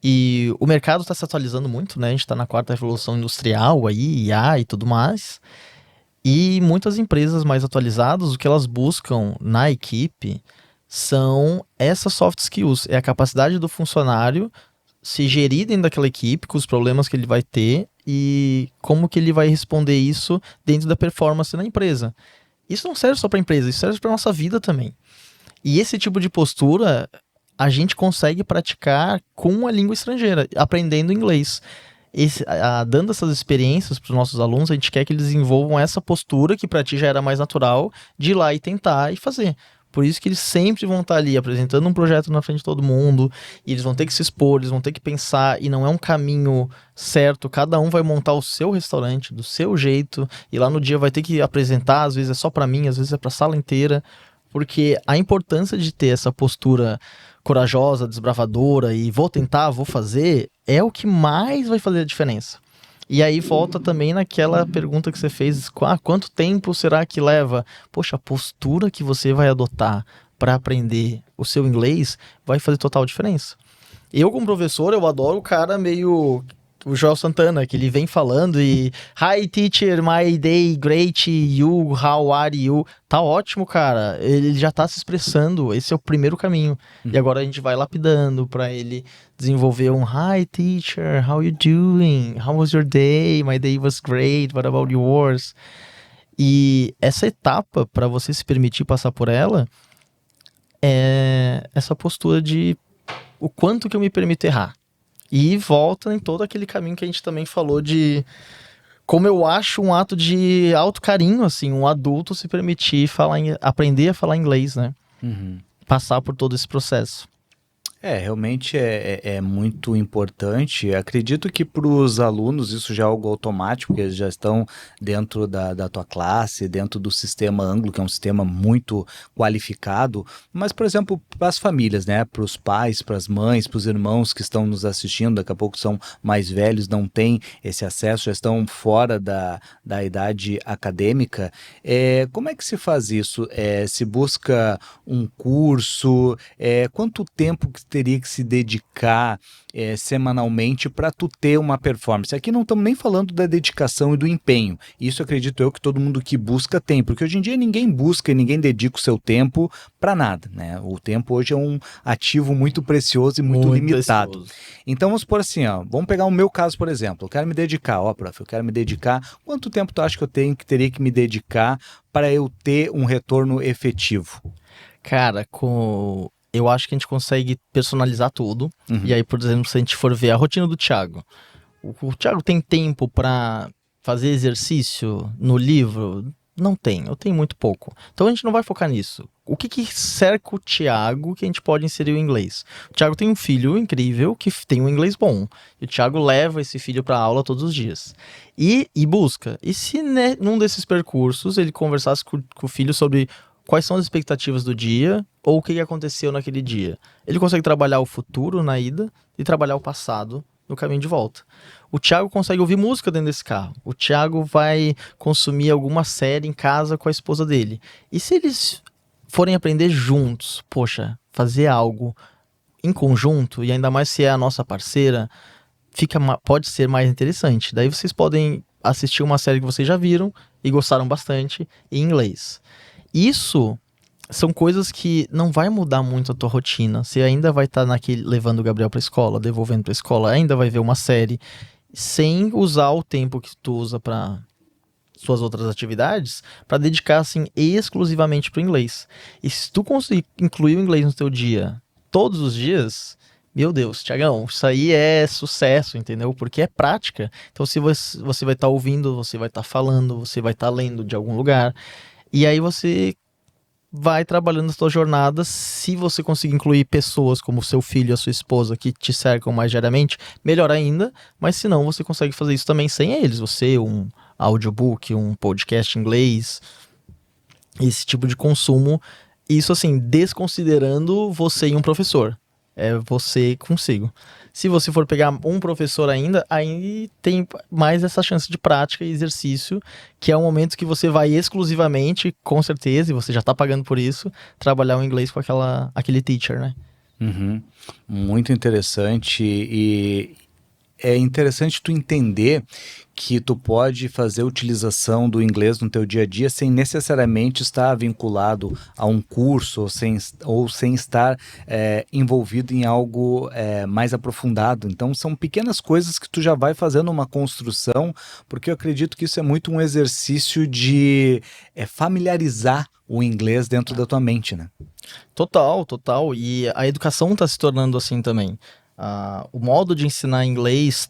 E o mercado está se atualizando muito, né? A gente está na quarta revolução industrial aí, IA e tudo mais. E muitas empresas mais atualizadas, o que elas buscam na equipe são essas soft skills. É a capacidade do funcionário se gerir dentro daquela equipe, com os problemas que ele vai ter e como que ele vai responder isso dentro da performance na empresa. Isso não serve só para a empresa, isso serve para nossa vida também. E esse tipo de postura a gente consegue praticar com a língua estrangeira, aprendendo inglês. Dando essas experiências para os nossos alunos, a gente quer que eles desenvolvam essa postura que para ti já era mais natural, de ir lá e tentar e fazer. Por isso que eles sempre vão estar ali apresentando um projeto na frente de todo mundo, e eles vão ter que se expor, eles vão ter que pensar, e não é um caminho certo, cada um vai montar o seu restaurante, do seu jeito, e lá no dia vai ter que apresentar, às vezes é só para mim, às vezes é para a sala inteira, porque a importância de ter essa postura corajosa, desbravadora e vou tentar, vou fazer, é o que mais vai fazer a diferença. E aí volta também naquela pergunta que você fez, quanto tempo será que leva? Poxa, a postura que você vai adotar para aprender o seu inglês vai fazer total diferença. Eu, como professor, eu adoro o cara meio... O Joel Santana, que ele vem falando e... Hi, teacher, my day, great, you, how are you? Tá ótimo, cara. Ele já tá se expressando. Esse é o primeiro caminho. E agora a gente vai lapidando pra ele desenvolver um Hi, teacher, how you doing? How was your day? My day was great. What about yours? E essa etapa, pra você se permitir passar por ela, é essa postura de o quanto que eu me permito errar. E volta em todo aquele caminho que a gente também falou de como eu acho um ato de alto carinho, assim, um adulto se permitir aprender a falar inglês, né? Uhum. Passar por todo esse processo. Realmente é muito importante. Acredito que para os alunos isso já é algo automático, porque eles já estão dentro da tua classe, dentro do sistema Anglo, que é um sistema muito qualificado. Mas, por exemplo, para as famílias, né? Para os pais, para as mães, para os irmãos que estão nos assistindo, daqui a pouco são mais velhos, não têm esse acesso, já estão fora da idade acadêmica. Como é que se faz isso? Se busca um curso? Quanto tempo que teria que se dedicar semanalmente para tu ter uma performance? Aqui não estamos nem falando da dedicação e do empenho. Isso acredito eu que todo mundo que busca tem, porque hoje em dia ninguém busca e ninguém dedica o seu tempo para nada, né? O tempo hoje é um ativo muito precioso e muito limitado. Precioso. Então vamos por assim, ó, vamos pegar o meu caso, por exemplo. Eu quero me dedicar, prof, eu quero me dedicar. Quanto tempo tu acha que eu teria que me dedicar para eu ter um retorno efetivo? Cara, eu acho que a gente consegue personalizar tudo. E aí, por exemplo, se a gente for ver a rotina do Thiago. O Thiago tem tempo para fazer exercício no livro? Não tem, eu tenho muito pouco. Então a gente não vai focar nisso. O que cerca o Thiago que a gente pode inserir o inglês? O Thiago tem um filho incrível que tem um inglês bom. E o Thiago leva esse filho para aula todos os dias. E busca. E se num desses percursos ele conversasse com o filho sobre quais são as expectativas do dia ou o que aconteceu naquele dia? Ele consegue trabalhar o futuro na ida e trabalhar o passado no caminho de volta. O Thiago consegue ouvir música dentro desse carro. O Thiago vai consumir alguma série em casa com a esposa dele. E se eles forem aprender juntos, poxa, fazer algo em conjunto, e ainda mais se é a nossa parceira, pode ser mais interessante. Daí vocês podem assistir uma série que vocês já viram e gostaram bastante em inglês. Isso são coisas que não vai mudar muito a tua rotina. Você ainda vai estar levando o Gabriel para a escola, devolvendo para a escola, ainda vai ver uma série, sem usar o tempo que tu usa para suas outras atividades, para dedicar assim exclusivamente para o inglês. E se tu conseguir incluir o inglês no teu dia, todos os dias, meu Deus, Thiagão, isso aí é sucesso, entendeu? Porque é prática. Então se você vai estar ouvindo, você vai estar falando, você vai estar lendo de algum lugar. E aí você vai trabalhando a sua jornada. Se você conseguir incluir pessoas como seu filho e a sua esposa que te cercam mais diariamente, melhor ainda. Mas se não, você consegue fazer isso também sem eles. Você, um audiobook, um podcast em inglês, esse tipo de consumo. Isso assim, desconsiderando você e um professor. É você consigo. Se você for pegar um professor ainda, aí tem mais essa chance de prática e exercício, que é um momento que você vai exclusivamente, com certeza, e você já está pagando por isso, trabalhar o inglês com aquele teacher, né? Uhum. Muito interessante, e é interessante tu entender que tu pode fazer utilização do inglês no teu dia a dia sem necessariamente estar vinculado a um curso ou sem estar envolvido em algo mais aprofundado. Então são pequenas coisas que tu já vai fazendo uma construção, porque eu acredito que isso é muito um exercício de familiarizar o inglês dentro da tua mente, né? Total, total. E a educação está se tornando assim também. O modo de ensinar inglês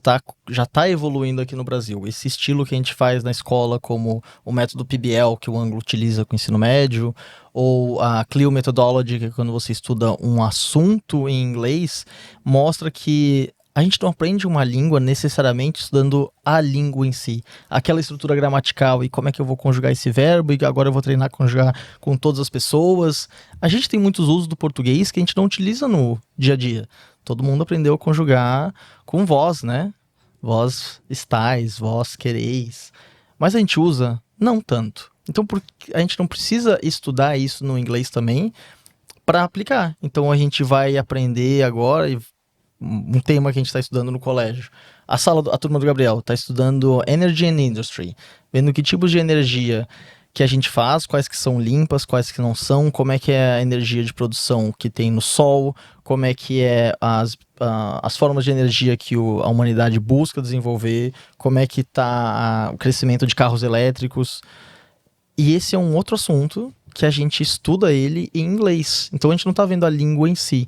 já está evoluindo aqui no Brasil. Esse estilo que a gente faz na escola, como o método PBL, que o Anglo utiliza com o ensino médio, ou a Clio Methodology, que é quando você estuda um assunto em inglês, mostra que a gente não aprende uma língua necessariamente estudando a língua em si. Aquela estrutura gramatical e como é que eu vou conjugar esse verbo, e agora eu vou treinar a conjugar com todas as pessoas. A gente tem muitos usos do português que a gente não utiliza no dia a dia. Todo mundo aprendeu a conjugar com vós, né? Vós estais, vós quereis. Mas a gente usa não tanto. Então a gente não precisa estudar isso no inglês também para aplicar. Então a gente vai aprender agora, um tema que a gente está estudando no colégio. A turma do Gabriel está estudando Energy and Industry, vendo que tipos de energia que a gente faz, quais que são limpas, quais que não são, como é que é a energia de produção que tem no sol, como é que é as formas de energia que a humanidade busca desenvolver, como é que está o crescimento de carros elétricos. E esse é um outro assunto que a gente estuda ele em inglês. Então a gente não está vendo a língua em si.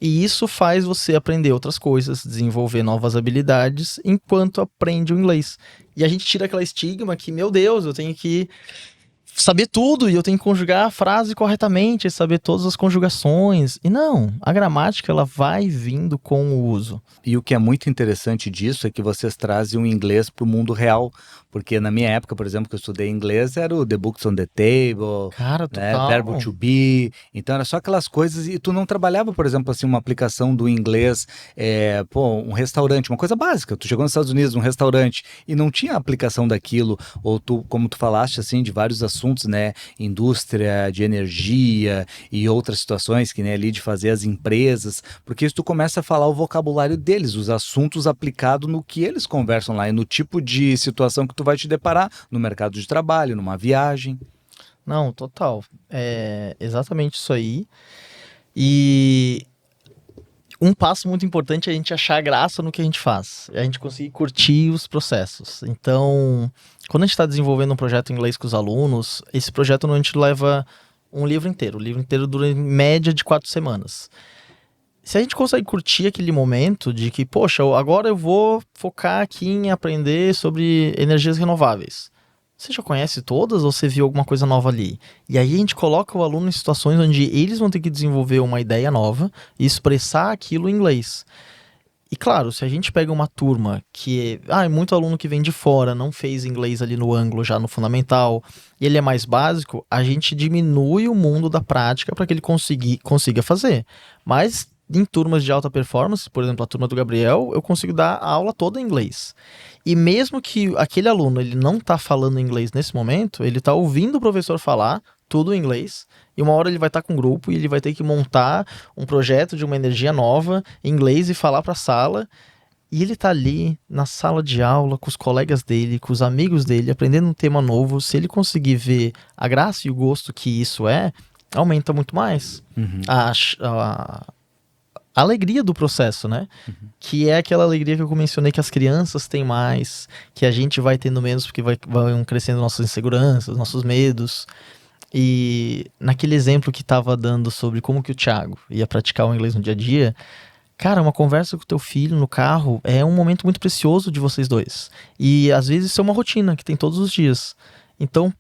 E isso faz você aprender outras coisas, desenvolver novas habilidades enquanto aprende o inglês. E a gente tira aquela estigma que, meu Deus, eu tenho que saber tudo e eu tenho que conjugar a frase corretamente, saber todas as conjugações. E não, a gramática ela vai vindo com o uso. E o que é muito interessante disso é que vocês trazem o inglês para o mundo real, porque na minha época, por exemplo, que eu estudei inglês, era o The Books on the Table, Cara, né, total. verbo to be, então era só aquelas coisas, e tu não trabalhava, por exemplo, assim, uma aplicação do inglês, um restaurante, uma coisa básica, tu chegou nos Estados Unidos, num restaurante, e não tinha aplicação daquilo, ou tu, como tu falaste, assim, de vários assuntos, né, indústria de energia e outras situações, que nem ali de fazer as empresas, porque isso tu começa a falar o vocabulário deles, os assuntos aplicados no que eles conversam lá, e no tipo de situação que tu vai te deparar no mercado de trabalho, numa viagem. Não, total. É exatamente isso aí. E um passo muito importante é a gente achar graça no que a gente faz. É a gente conseguir curtir os processos. Então, quando a gente está desenvolvendo um projeto em inglês com os alunos, esse projeto a gente leva um livro inteiro. O livro inteiro dura em média de 4 semanas. Se a gente consegue curtir aquele momento de que, poxa, agora eu vou focar aqui em aprender sobre energias renováveis. Você já conhece todas ou você viu alguma coisa nova ali? E aí a gente coloca o aluno em situações onde eles vão ter que desenvolver uma ideia nova e expressar aquilo em inglês. E claro, se a gente pega uma turma que é muito aluno que vem de fora, não fez inglês ali no Anglo, já no fundamental, e ele é mais básico, a gente diminui o mundo da prática para que ele consiga fazer. Mas em turmas de alta performance, por exemplo, a turma do Gabriel, eu consigo dar a aula toda em inglês. E mesmo que aquele aluno ele não está falando inglês nesse momento, ele está ouvindo o professor falar tudo em inglês, e uma hora ele vai estar com um grupo e ele vai ter que montar um projeto de uma energia nova em inglês e falar para a sala, e ele está ali na sala de aula com os colegas dele, com os amigos dele, aprendendo um tema novo. Se ele conseguir ver a graça e o gosto que isso aumenta muito mais. Uhum. A alegria do processo, né? Que é aquela alegria que eu mencionei que as crianças têm mais, que a gente vai tendo menos porque vão crescendo nossas inseguranças, nossos medos. E naquele exemplo que estava dando sobre como que o Thiago ia praticar o inglês no dia a dia, cara, uma conversa com o teu filho no carro é um momento muito precioso de vocês dois. E às vezes isso é uma rotina que tem todos os dias. Então,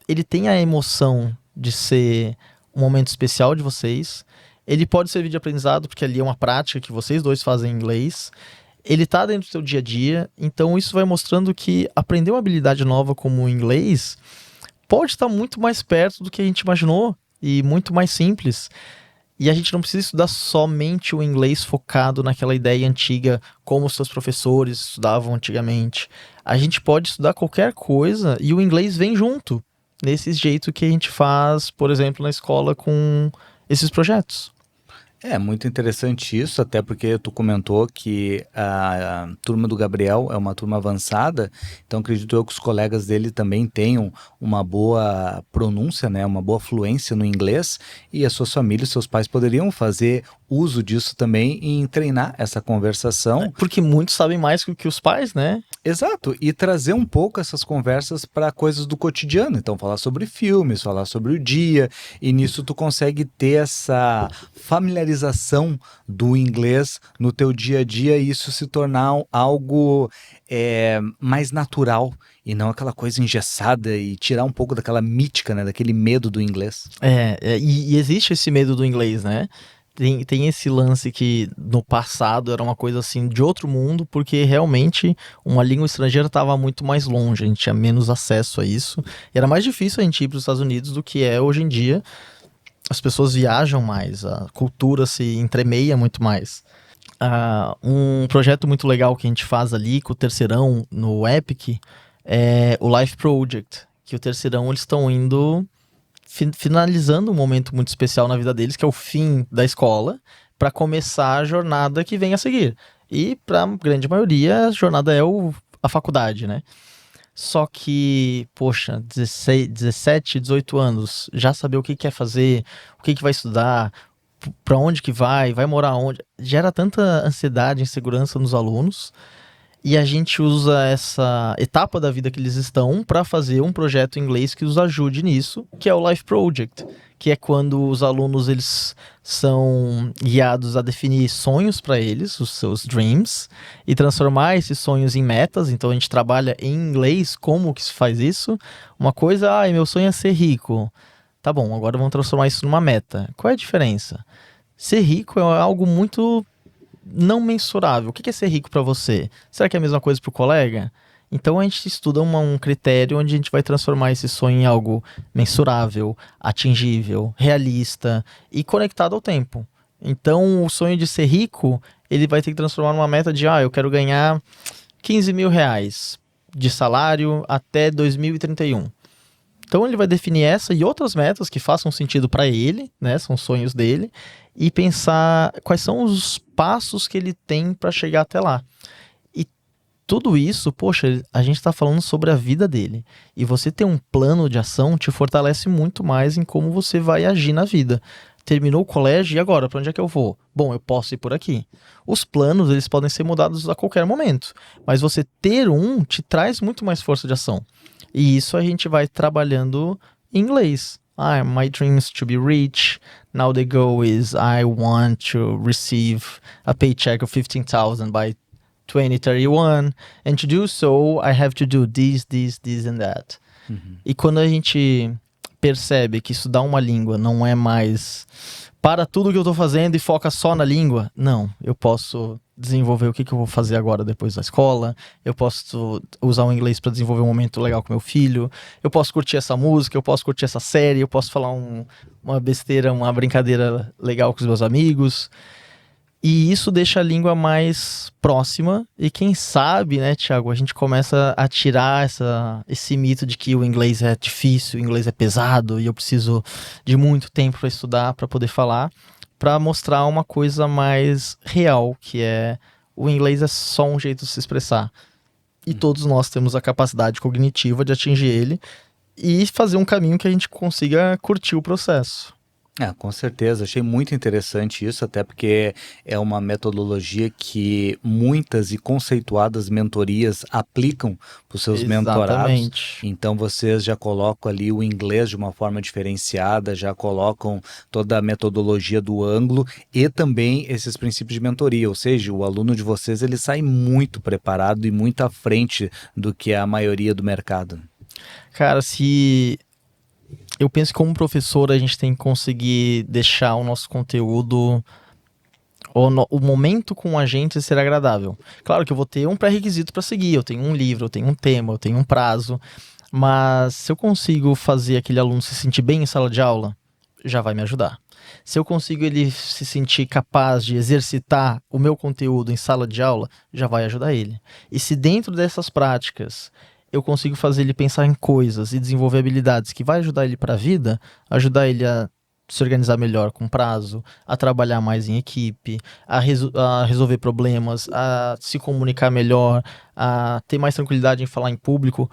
ele tem a emoção de ser um momento especial de vocês. Ele pode servir de aprendizado, porque ali é uma prática que vocês dois fazem em inglês. Ele tá dentro do seu dia a dia, então isso vai mostrando que aprender uma habilidade nova como o inglês pode estar muito mais perto do que a gente imaginou e muito mais simples. E a gente não precisa estudar somente o inglês focado naquela ideia antiga, como os seus professores estudavam antigamente. A gente pode estudar qualquer coisa e o inglês vem junto, nesse jeito que a gente faz, por exemplo, na escola com esses projetos. É muito interessante isso, até porque tu comentou que a turma do Gabriel é uma turma avançada, então acredito eu que os colegas dele também tenham uma boa pronúncia, né, uma boa fluência no inglês, e as suas famílias, seus pais poderiam fazer uso disso também em treinar essa conversação. Porque muitos sabem mais que os pais, né? Exato, e trazer um pouco essas conversas para coisas do cotidiano. Então, falar sobre filmes, falar sobre o dia, e nisso tu consegue ter essa familiarização do inglês no teu dia a dia e isso se tornar algo mais natural e não aquela coisa engessada e tirar um pouco daquela mítica, né, daquele medo do inglês. E existe esse medo do inglês, né? Tem esse lance que no passado era uma coisa assim de outro mundo, porque realmente uma língua estrangeira estava muito mais longe, a gente tinha menos acesso a isso. E era mais difícil a gente ir para os Estados Unidos do que é hoje em dia. As pessoas viajam mais, a cultura se entremeia muito mais. Um projeto muito legal que a gente faz ali com o terceirão no Epic é o Life Project, que o terceirão eles estão indo finalizando um momento muito especial na vida deles, que é o fim da escola, para começar a jornada que vem a seguir. E para a grande maioria, a jornada é a faculdade, né? Só que, poxa, 16, 17, 18 anos, já saber o que quer fazer, o que vai estudar, para onde que vai morar onde, gera tanta ansiedade e insegurança nos alunos. E a gente usa essa etapa da vida que eles estão para fazer um projeto em inglês que os ajude nisso, que é o Life Project, que é quando os alunos eles são guiados a definir sonhos para eles, os seus dreams, e transformar esses sonhos em metas. Então a gente trabalha em inglês como que se faz isso. Uma coisa, meu sonho é ser rico. Tá bom, agora vamos transformar isso numa meta. Qual é a diferença? Ser rico é algo muito não mensurável. O que é ser rico para você? Será que é a mesma coisa para o colega? Então a gente estuda um critério onde a gente vai transformar esse sonho em algo mensurável, atingível, realista e conectado ao tempo. Então o sonho de ser rico, ele vai ter que transformar numa meta de eu quero ganhar 15 mil reais de salário até 2031. Então ele vai definir essa e outras metas que façam sentido para ele, né? São sonhos dele, e pensar quais são os passos que ele tem para chegar até lá. E tudo isso, poxa, a gente está falando sobre a vida dele. E você ter um plano de ação te fortalece muito mais em como você vai agir na vida. Terminou o colégio, e agora? Para onde é que eu vou? Bom, eu posso ir por aqui. Os planos, eles podem ser mudados a qualquer momento. Mas você ter um te traz muito mais força de ação. E isso a gente vai trabalhando em inglês. My dream is to be rich. Now the goal is I want to receive a paycheck of 15,000 by 2031. And to do so, I have to do this, this, this and that. Uhum. E quando a gente percebe que estudar uma língua não é mais para tudo que eu tô fazendo e foca só na língua, não, eu posso desenvolver o que eu vou fazer agora depois da escola, eu posso usar o inglês para desenvolver um momento legal com meu filho, eu posso curtir essa música, eu posso curtir essa série, eu posso falar uma besteira, uma brincadeira legal com os meus amigos. E isso deixa a língua mais próxima e quem sabe, né, Thiago, a gente começa a tirar esse mito de que o inglês é difícil, o inglês é pesado e eu preciso de muito tempo para estudar, para poder falar, para mostrar uma coisa mais real, que é o inglês é só um jeito de se expressar. E todos nós temos a capacidade cognitiva de atingir ele e fazer um caminho que a gente consiga curtir o processo. Com certeza, achei muito interessante isso, até porque é uma metodologia que muitas e conceituadas mentorias aplicam para os seus mentorados. Então vocês já colocam ali o inglês de uma forma diferenciada, já colocam toda a metodologia do ângulo e também esses princípios de mentoria, ou seja, o aluno de vocês ele sai muito preparado e muito à frente do que a maioria do mercado. Cara, se Eu penso que como professor a gente tem que conseguir deixar o nosso conteúdo, o momento com a gente ser agradável. Claro que eu vou ter um pré-requisito para seguir, eu tenho um livro, eu tenho um tema, eu tenho um prazo, mas se eu consigo fazer aquele aluno se sentir bem em sala de aula, já vai me ajudar. Se eu consigo ele se sentir capaz de exercitar o meu conteúdo em sala de aula, já vai ajudar ele. E se dentro dessas práticas eu consigo fazer ele pensar em coisas e desenvolver habilidades que vai ajudar ele para a vida, ajudar ele a se organizar melhor com prazo, a trabalhar mais em equipe, a resolver problemas, a se comunicar melhor, a ter mais tranquilidade em falar em público,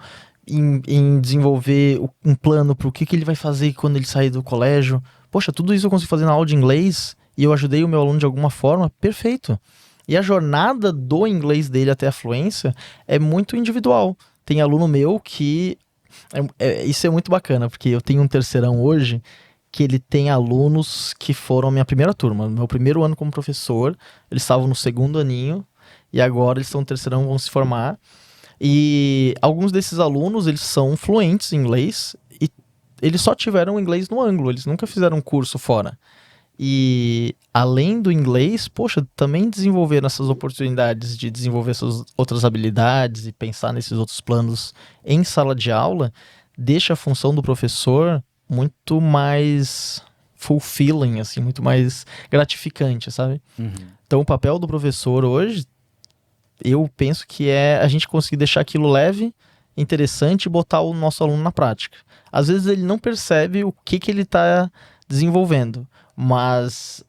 em desenvolver um plano para o que ele vai fazer quando ele sair do colégio. Poxa, tudo isso eu consigo fazer na aula de inglês e eu ajudei o meu aluno de alguma forma, perfeito. E a jornada do inglês dele até a fluência é muito individual. Tem aluno meu que... isso é muito bacana, porque eu tenho um terceirão hoje que ele tem alunos que foram a minha primeira turma. No meu primeiro ano como professor, eles estavam no segundo aninho e agora eles estão no terceirão, vão se formar. E alguns desses alunos, eles são fluentes em inglês e eles só tiveram inglês no Anglo, eles nunca fizeram um curso fora. E além do inglês, poxa, também desenvolver essas oportunidades de desenvolver essas outras habilidades e pensar nesses outros planos em sala de aula, deixa a função do professor muito mais fulfilling, assim, muito mais gratificante, sabe? Uhum. Então o papel do professor hoje, eu penso que é a gente conseguir deixar aquilo leve, interessante e botar o nosso aluno na prática. Às vezes ele não percebe o que ele está desenvolvendo, mas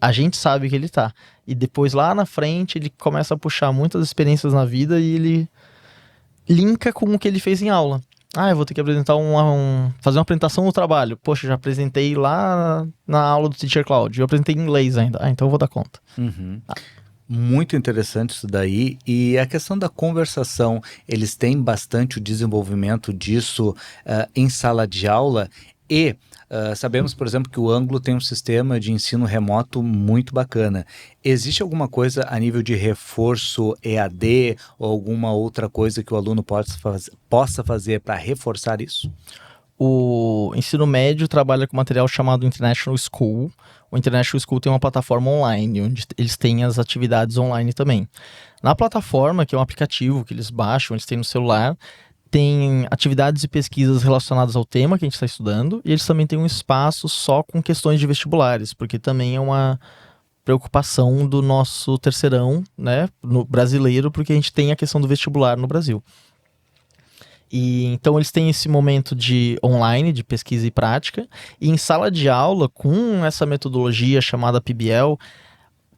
a gente sabe que ele está. E depois lá na frente ele começa a puxar muitas experiências na vida e ele linka com o que ele fez em aula. Ah, eu vou ter que apresentar fazer uma apresentação no trabalho. Poxa, já apresentei lá na aula do Teacher Cloud. Eu apresentei em inglês ainda. Ah, então eu vou dar conta. Uhum. Muito interessante isso daí. E a questão da conversação, eles têm bastante o desenvolvimento disso em sala de aula e sabemos, por exemplo, que o Anglo tem um sistema de ensino remoto muito bacana. Existe alguma coisa a nível de reforço EAD ou alguma outra coisa que o aluno possa fazer para reforçar isso? O ensino médio trabalha com material chamado International School. O International School tem uma plataforma online, onde eles têm as atividades online também. Na plataforma, que é um aplicativo que eles baixam, eles têm no celular, tem atividades e pesquisas relacionadas ao tema que a gente está estudando, e eles também têm um espaço só com questões de vestibulares, porque também é uma preocupação do nosso terceirão, né, no brasileiro, porque a gente tem a questão do vestibular no Brasil. E então eles têm esse momento de online, de pesquisa e prática, e em sala de aula, com essa metodologia chamada PBL,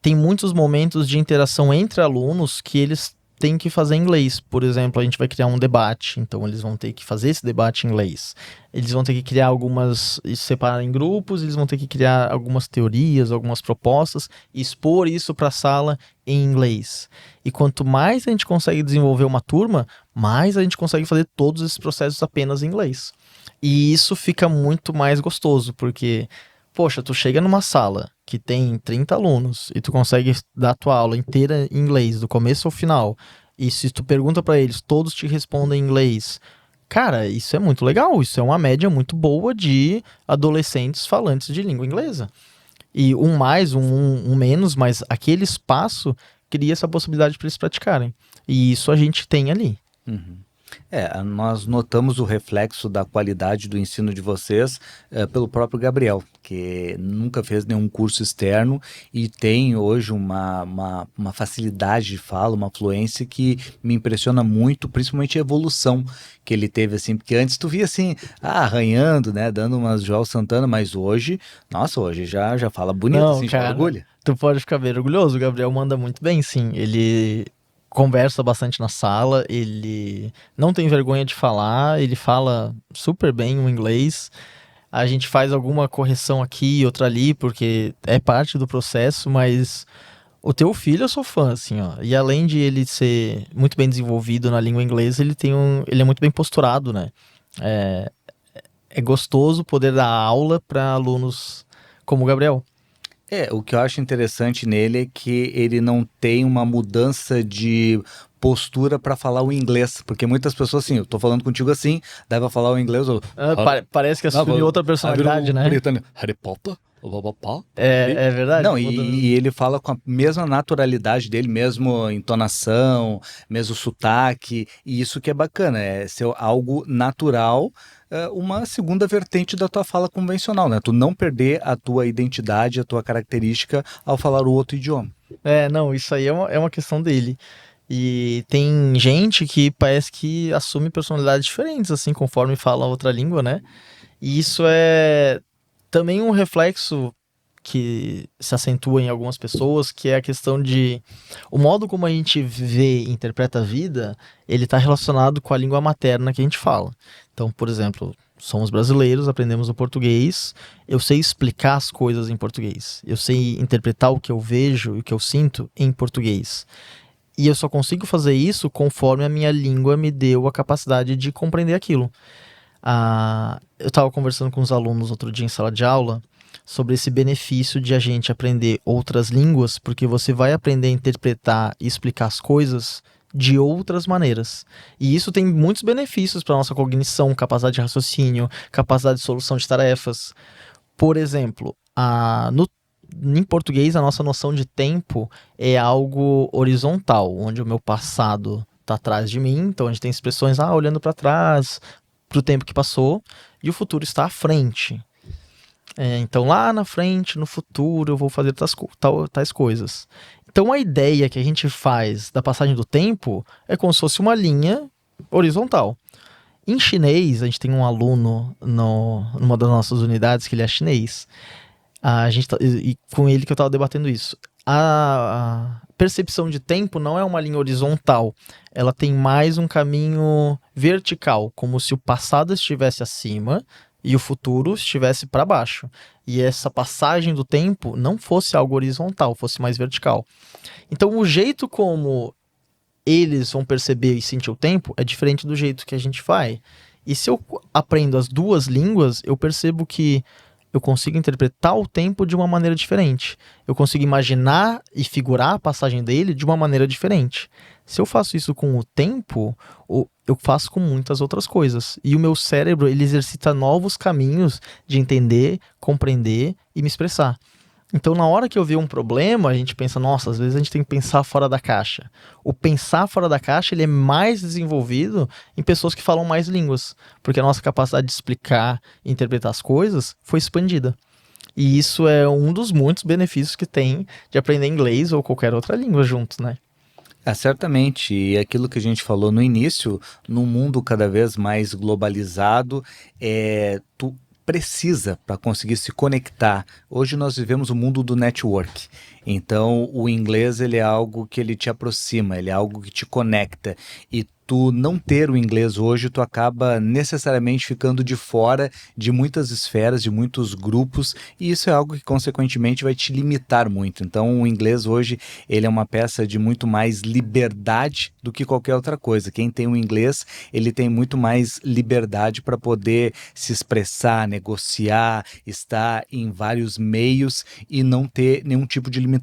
tem muitos momentos de interação entre alunos que eles têm que fazer em inglês. Por exemplo, a gente vai criar um debate, então eles vão ter que fazer esse debate em inglês. Eles vão ter que criar separar em grupos, eles vão ter que criar algumas teorias, algumas propostas, e expor isso para a sala em inglês. E quanto mais a gente consegue desenvolver uma turma, mais a gente consegue fazer todos esses processos apenas em inglês. E isso fica muito mais gostoso, porque, poxa, tu chega numa sala que tem 30 alunos e tu consegue dar a tua aula inteira em inglês, do começo ao final, e se tu pergunta para eles, todos te respondem em inglês. Cara, isso é muito legal, isso é uma média muito boa de adolescentes falantes de língua inglesa. E um mais, um menos, mas aquele espaço cria essa possibilidade para eles praticarem. E isso a gente tem ali. Uhum. Nós notamos o reflexo da qualidade do ensino de vocês pelo próprio Gabriel, que nunca fez nenhum curso externo e tem hoje uma facilidade de fala, uma fluência que me impressiona muito, principalmente a evolução que ele teve, assim, porque antes tu via assim, arranhando, né, dando umas João Santana, mas hoje, nossa, hoje já fala bonito, Não, assim, cara, já orgulha. Tu pode ficar bem orgulhoso, o Gabriel manda muito bem, sim. Ele conversa bastante na sala, ele não tem vergonha de falar, ele fala super bem o inglês. A gente faz alguma correção aqui e outra ali, porque é parte do processo, mas o teu filho eu sou fã, assim, ó. E além de ele ser muito bem desenvolvido na língua inglesa, ele é muito bem posturado, né? É gostoso poder dar aula para alunos como o Gabriel. O que eu acho interessante nele é que ele não tem uma mudança de postura para falar o inglês, porque muitas pessoas assim, eu tô falando contigo assim, daí vai falar o inglês, ou Parece que não, assume outra personalidade, né? britânico, Harry Potter, papapá. É verdade. Não, e ele fala com a mesma naturalidade dele, mesmo entonação, mesmo sotaque, e isso que é bacana, é ser algo natural, uma segunda vertente da tua fala convencional, né? Tu não perder a tua identidade, a tua característica ao falar o outro idioma. Não, isso aí é uma questão dele. E tem gente que parece que assume personalidades diferentes, assim, conforme fala outra língua, né? E isso é também um reflexo que se acentua em algumas pessoas, que é a questão de o modo como a gente vê e interpreta a vida, ele está relacionado com a língua materna que a gente fala. Então, por exemplo, somos brasileiros, aprendemos o português, eu sei explicar as coisas em português, eu sei interpretar o que eu vejo e o que eu sinto em português. E eu só consigo fazer isso conforme a minha língua me deu a capacidade de compreender aquilo. Eu estava conversando com os alunos outro dia em sala de aula sobre esse benefício de a gente aprender outras línguas, porque você vai aprender a interpretar e explicar as coisas de outras maneiras. E isso tem muitos benefícios para a nossa cognição, capacidade de raciocínio, capacidade de solução de tarefas. Por exemplo, em português, a nossa noção de tempo é algo horizontal, onde o meu passado está atrás de mim, então a gente tem expressões, olhando para trás, para o tempo que passou, e o futuro está à frente. Então, lá na frente, no futuro, eu vou fazer tais coisas. Então, a ideia que a gente faz da passagem do tempo é como se fosse uma linha horizontal. Em chinês, a gente tem um aluno numa das nossas unidades que ele é chinês. E com ele que eu estava debatendo isso. A percepção de tempo não é uma linha horizontal, ela tem mais um caminho vertical, como se o passado estivesse acima e o futuro estivesse para baixo. E essa passagem do tempo não fosse algo horizontal, fosse mais vertical. Então, o jeito como eles vão perceber e sentir o tempo é diferente do jeito que a gente vai. E se eu aprendo as duas línguas, eu percebo que eu consigo interpretar o tempo de uma maneira diferente. Eu consigo imaginar e figurar a passagem dele de uma maneira diferente. Se eu faço isso com o tempo, eu faço com muitas outras coisas. E o meu cérebro, ele exercita novos caminhos de entender, compreender e me expressar. Então, na hora que eu ver um problema, a gente pensa, nossa, às vezes a gente tem que pensar fora da caixa. O pensar fora da caixa, ele é mais desenvolvido em pessoas que falam mais línguas, porque a nossa capacidade de explicar e interpretar as coisas foi expandida. E isso é um dos muitos benefícios que tem de aprender inglês ou qualquer outra língua juntos, né? Certamente, e aquilo que a gente falou no início, num mundo cada vez mais globalizado, tu precisa para conseguir se conectar. Hoje nós vivemos o mundo do network. Então, o inglês ele é algo que ele te aproxima, ele é algo que te conecta. E tu não ter o inglês hoje, tu acaba necessariamente ficando de fora de muitas esferas, de muitos grupos, e isso é algo que consequentemente vai te limitar muito. Então, o inglês hoje, ele é uma peça de muito mais liberdade do que qualquer outra coisa. Quem tem o inglês, ele tem muito mais liberdade para poder se expressar, negociar, estar em vários meios e não ter nenhum tipo de limitação.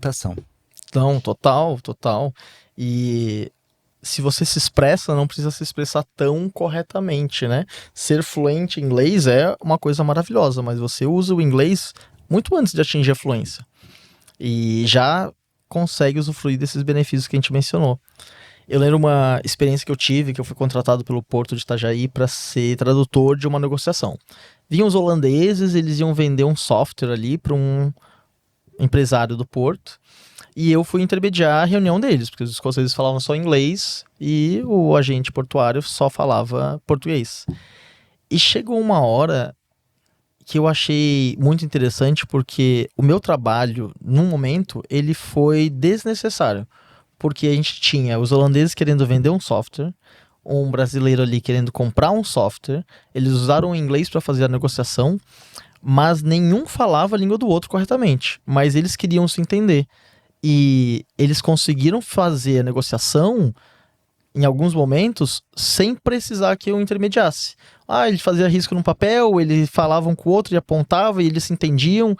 Então, total. E se você se expressa, não precisa se expressar tão corretamente, né? Ser fluente em inglês é uma coisa maravilhosa, mas você usa o inglês muito antes de atingir a fluência. E já consegue usufruir desses benefícios que a gente mencionou. Eu lembro uma experiência que eu tive, que eu fui contratado pelo Porto de Itajaí para ser tradutor de uma negociação. Vinham os holandeses, eles iam vender um software ali para um empresário do Porto. E eu fui intermediar a reunião deles, porque os escoceses falavam só inglês e o agente portuário só falava português. E chegou uma hora que eu achei muito interessante, porque o meu trabalho, num momento, ele foi desnecessário. Porque a gente tinha os holandeses querendo vender um software, um brasileiro ali querendo comprar um software, eles usaram o inglês para fazer a negociação, mas nenhum falava a língua do outro corretamente. Mas eles queriam se entender. E eles conseguiram fazer a negociação em alguns momentos sem precisar que eu intermediasse. Ele fazia risco no papel, eles falavam com o outro e apontavam e eles se entendiam.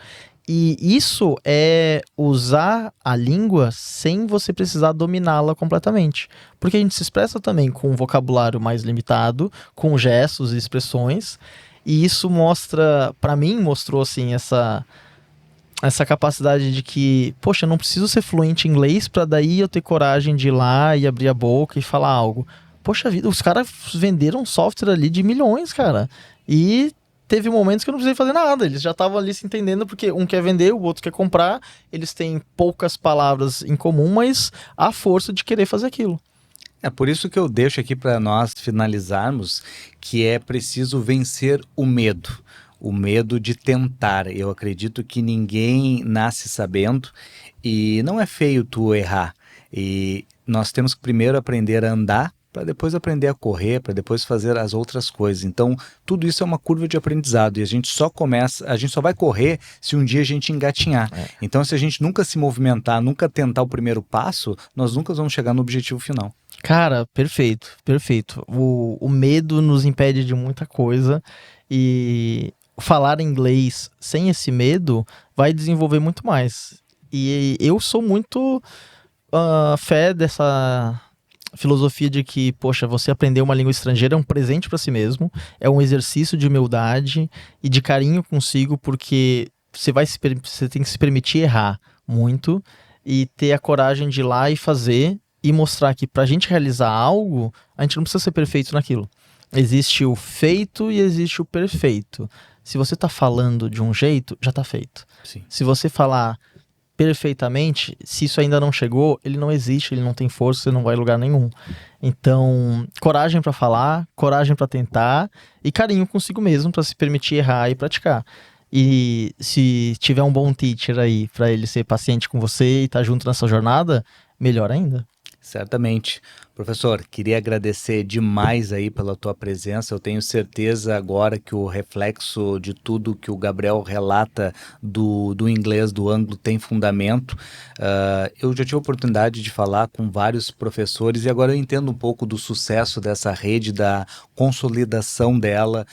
E isso é usar a língua sem você precisar dominá-la completamente. Porque a gente se expressa também com um vocabulário mais limitado, com gestos e expressões. E isso mostra, pra mim, mostrou assim essa capacidade de que, poxa, eu não preciso ser fluente em inglês pra daí eu ter coragem de ir lá e abrir a boca e falar algo. Poxa vida, os caras venderam um software ali de milhões, cara. E teve momentos que eu não precisei fazer nada. Eles já estavam ali se entendendo, porque um quer vender, o outro quer comprar. Eles têm poucas palavras em comum, mas a força de querer fazer aquilo. É por isso que eu deixo aqui para nós finalizarmos que é preciso vencer o medo. O medo de tentar. Eu acredito que ninguém nasce sabendo e não é feio tu errar. E nós temos que primeiro aprender a andar para depois aprender a correr, para depois fazer as outras coisas. Então, tudo isso é uma curva de aprendizado e a gente só vai correr se um dia a gente engatinhar. Então, se a gente nunca se movimentar, nunca tentar o primeiro passo, nós nunca vamos chegar no objetivo final. Cara, perfeito, perfeito. O medo nos impede de muita coisa e falar inglês sem esse medo vai desenvolver muito mais. E eu sou muito fé dessa filosofia de que, poxa, você aprender uma língua estrangeira é um presente para si mesmo, é um exercício de humildade e de carinho consigo, porque você tem que se permitir errar muito e ter a coragem de ir lá e fazer e mostrar que pra gente realizar algo, a gente não precisa ser perfeito naquilo. Existe o feito e existe o perfeito. Se você tá falando de um jeito, já tá feito. Sim. Se você falar perfeitamente, se isso ainda não chegou, ele não existe, ele não tem força, você não vai em lugar nenhum. Então, coragem pra falar, coragem pra tentar e carinho consigo mesmo pra se permitir errar e praticar. E se tiver um bom teacher aí pra ele ser paciente com você e estar junto nessa jornada, melhor ainda. Certamente. Professor, queria agradecer demais aí pela tua presença. Eu tenho certeza agora que o reflexo de tudo que o Gabriel relata do inglês, do anglo, tem fundamento. Eu já tive a oportunidade de falar com vários professores e agora eu entendo um pouco do sucesso dessa rede, da consolidação dela,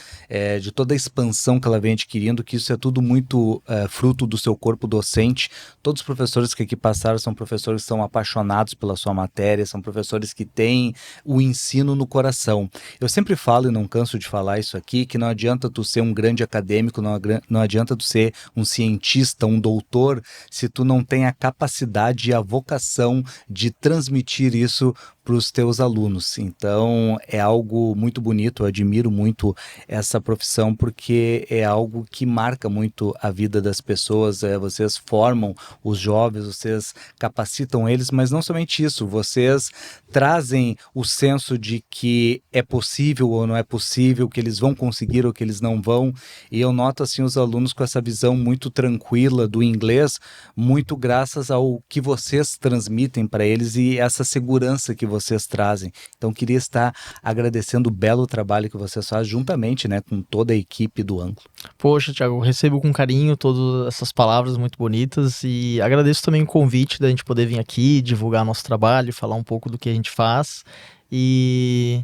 de toda a expansão que ela vem adquirindo, que isso é tudo muito fruto do seu corpo docente. Todos os professores que aqui passaram são professores que são apaixonados pela sua matéria, são professores que têm o ensino no coração. Eu sempre falo, e não canso de falar isso aqui, que não adianta tu ser um grande acadêmico, não adianta tu ser um cientista, um doutor, se tu não tem a capacidade e a vocação de transmitir isso para os teus alunos. Então é algo muito bonito, eu admiro muito essa profissão porque é algo que marca muito a vida das pessoas. Vocês formam os jovens, vocês capacitam eles, mas não somente isso, vocês trazem o senso de que é possível ou não é possível, que eles vão conseguir ou que eles não vão, e eu noto assim os alunos com essa visão muito tranquila do inglês, muito graças ao que vocês transmitem para eles e essa segurança que vocês trazem. Então queria estar agradecendo o belo trabalho que vocês fazem juntamente, né, com toda a equipe do Anglo. Poxa, Thiago, eu recebo com carinho todas essas palavras muito bonitas e agradeço também o convite da gente poder vir aqui, divulgar nosso trabalho, falar um pouco do que a gente faz. E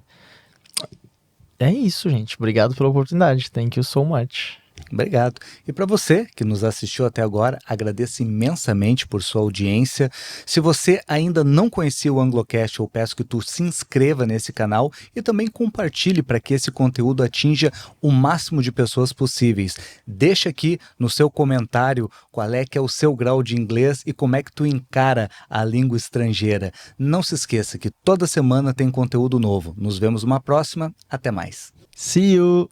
é isso, gente. Obrigado pela oportunidade. Thank you so much. Obrigado. E para você que nos assistiu até agora, agradeço imensamente por sua audiência. Se você ainda não conhecia o Anglocast, eu peço que tu se inscreva nesse canal e também compartilhe para que esse conteúdo atinja o máximo de pessoas possíveis. Deixa aqui no seu comentário qual é que é o seu grau de inglês e como é que tu encara a língua estrangeira. Não se esqueça que toda semana tem conteúdo novo. Nos vemos numa próxima. Até mais. See you!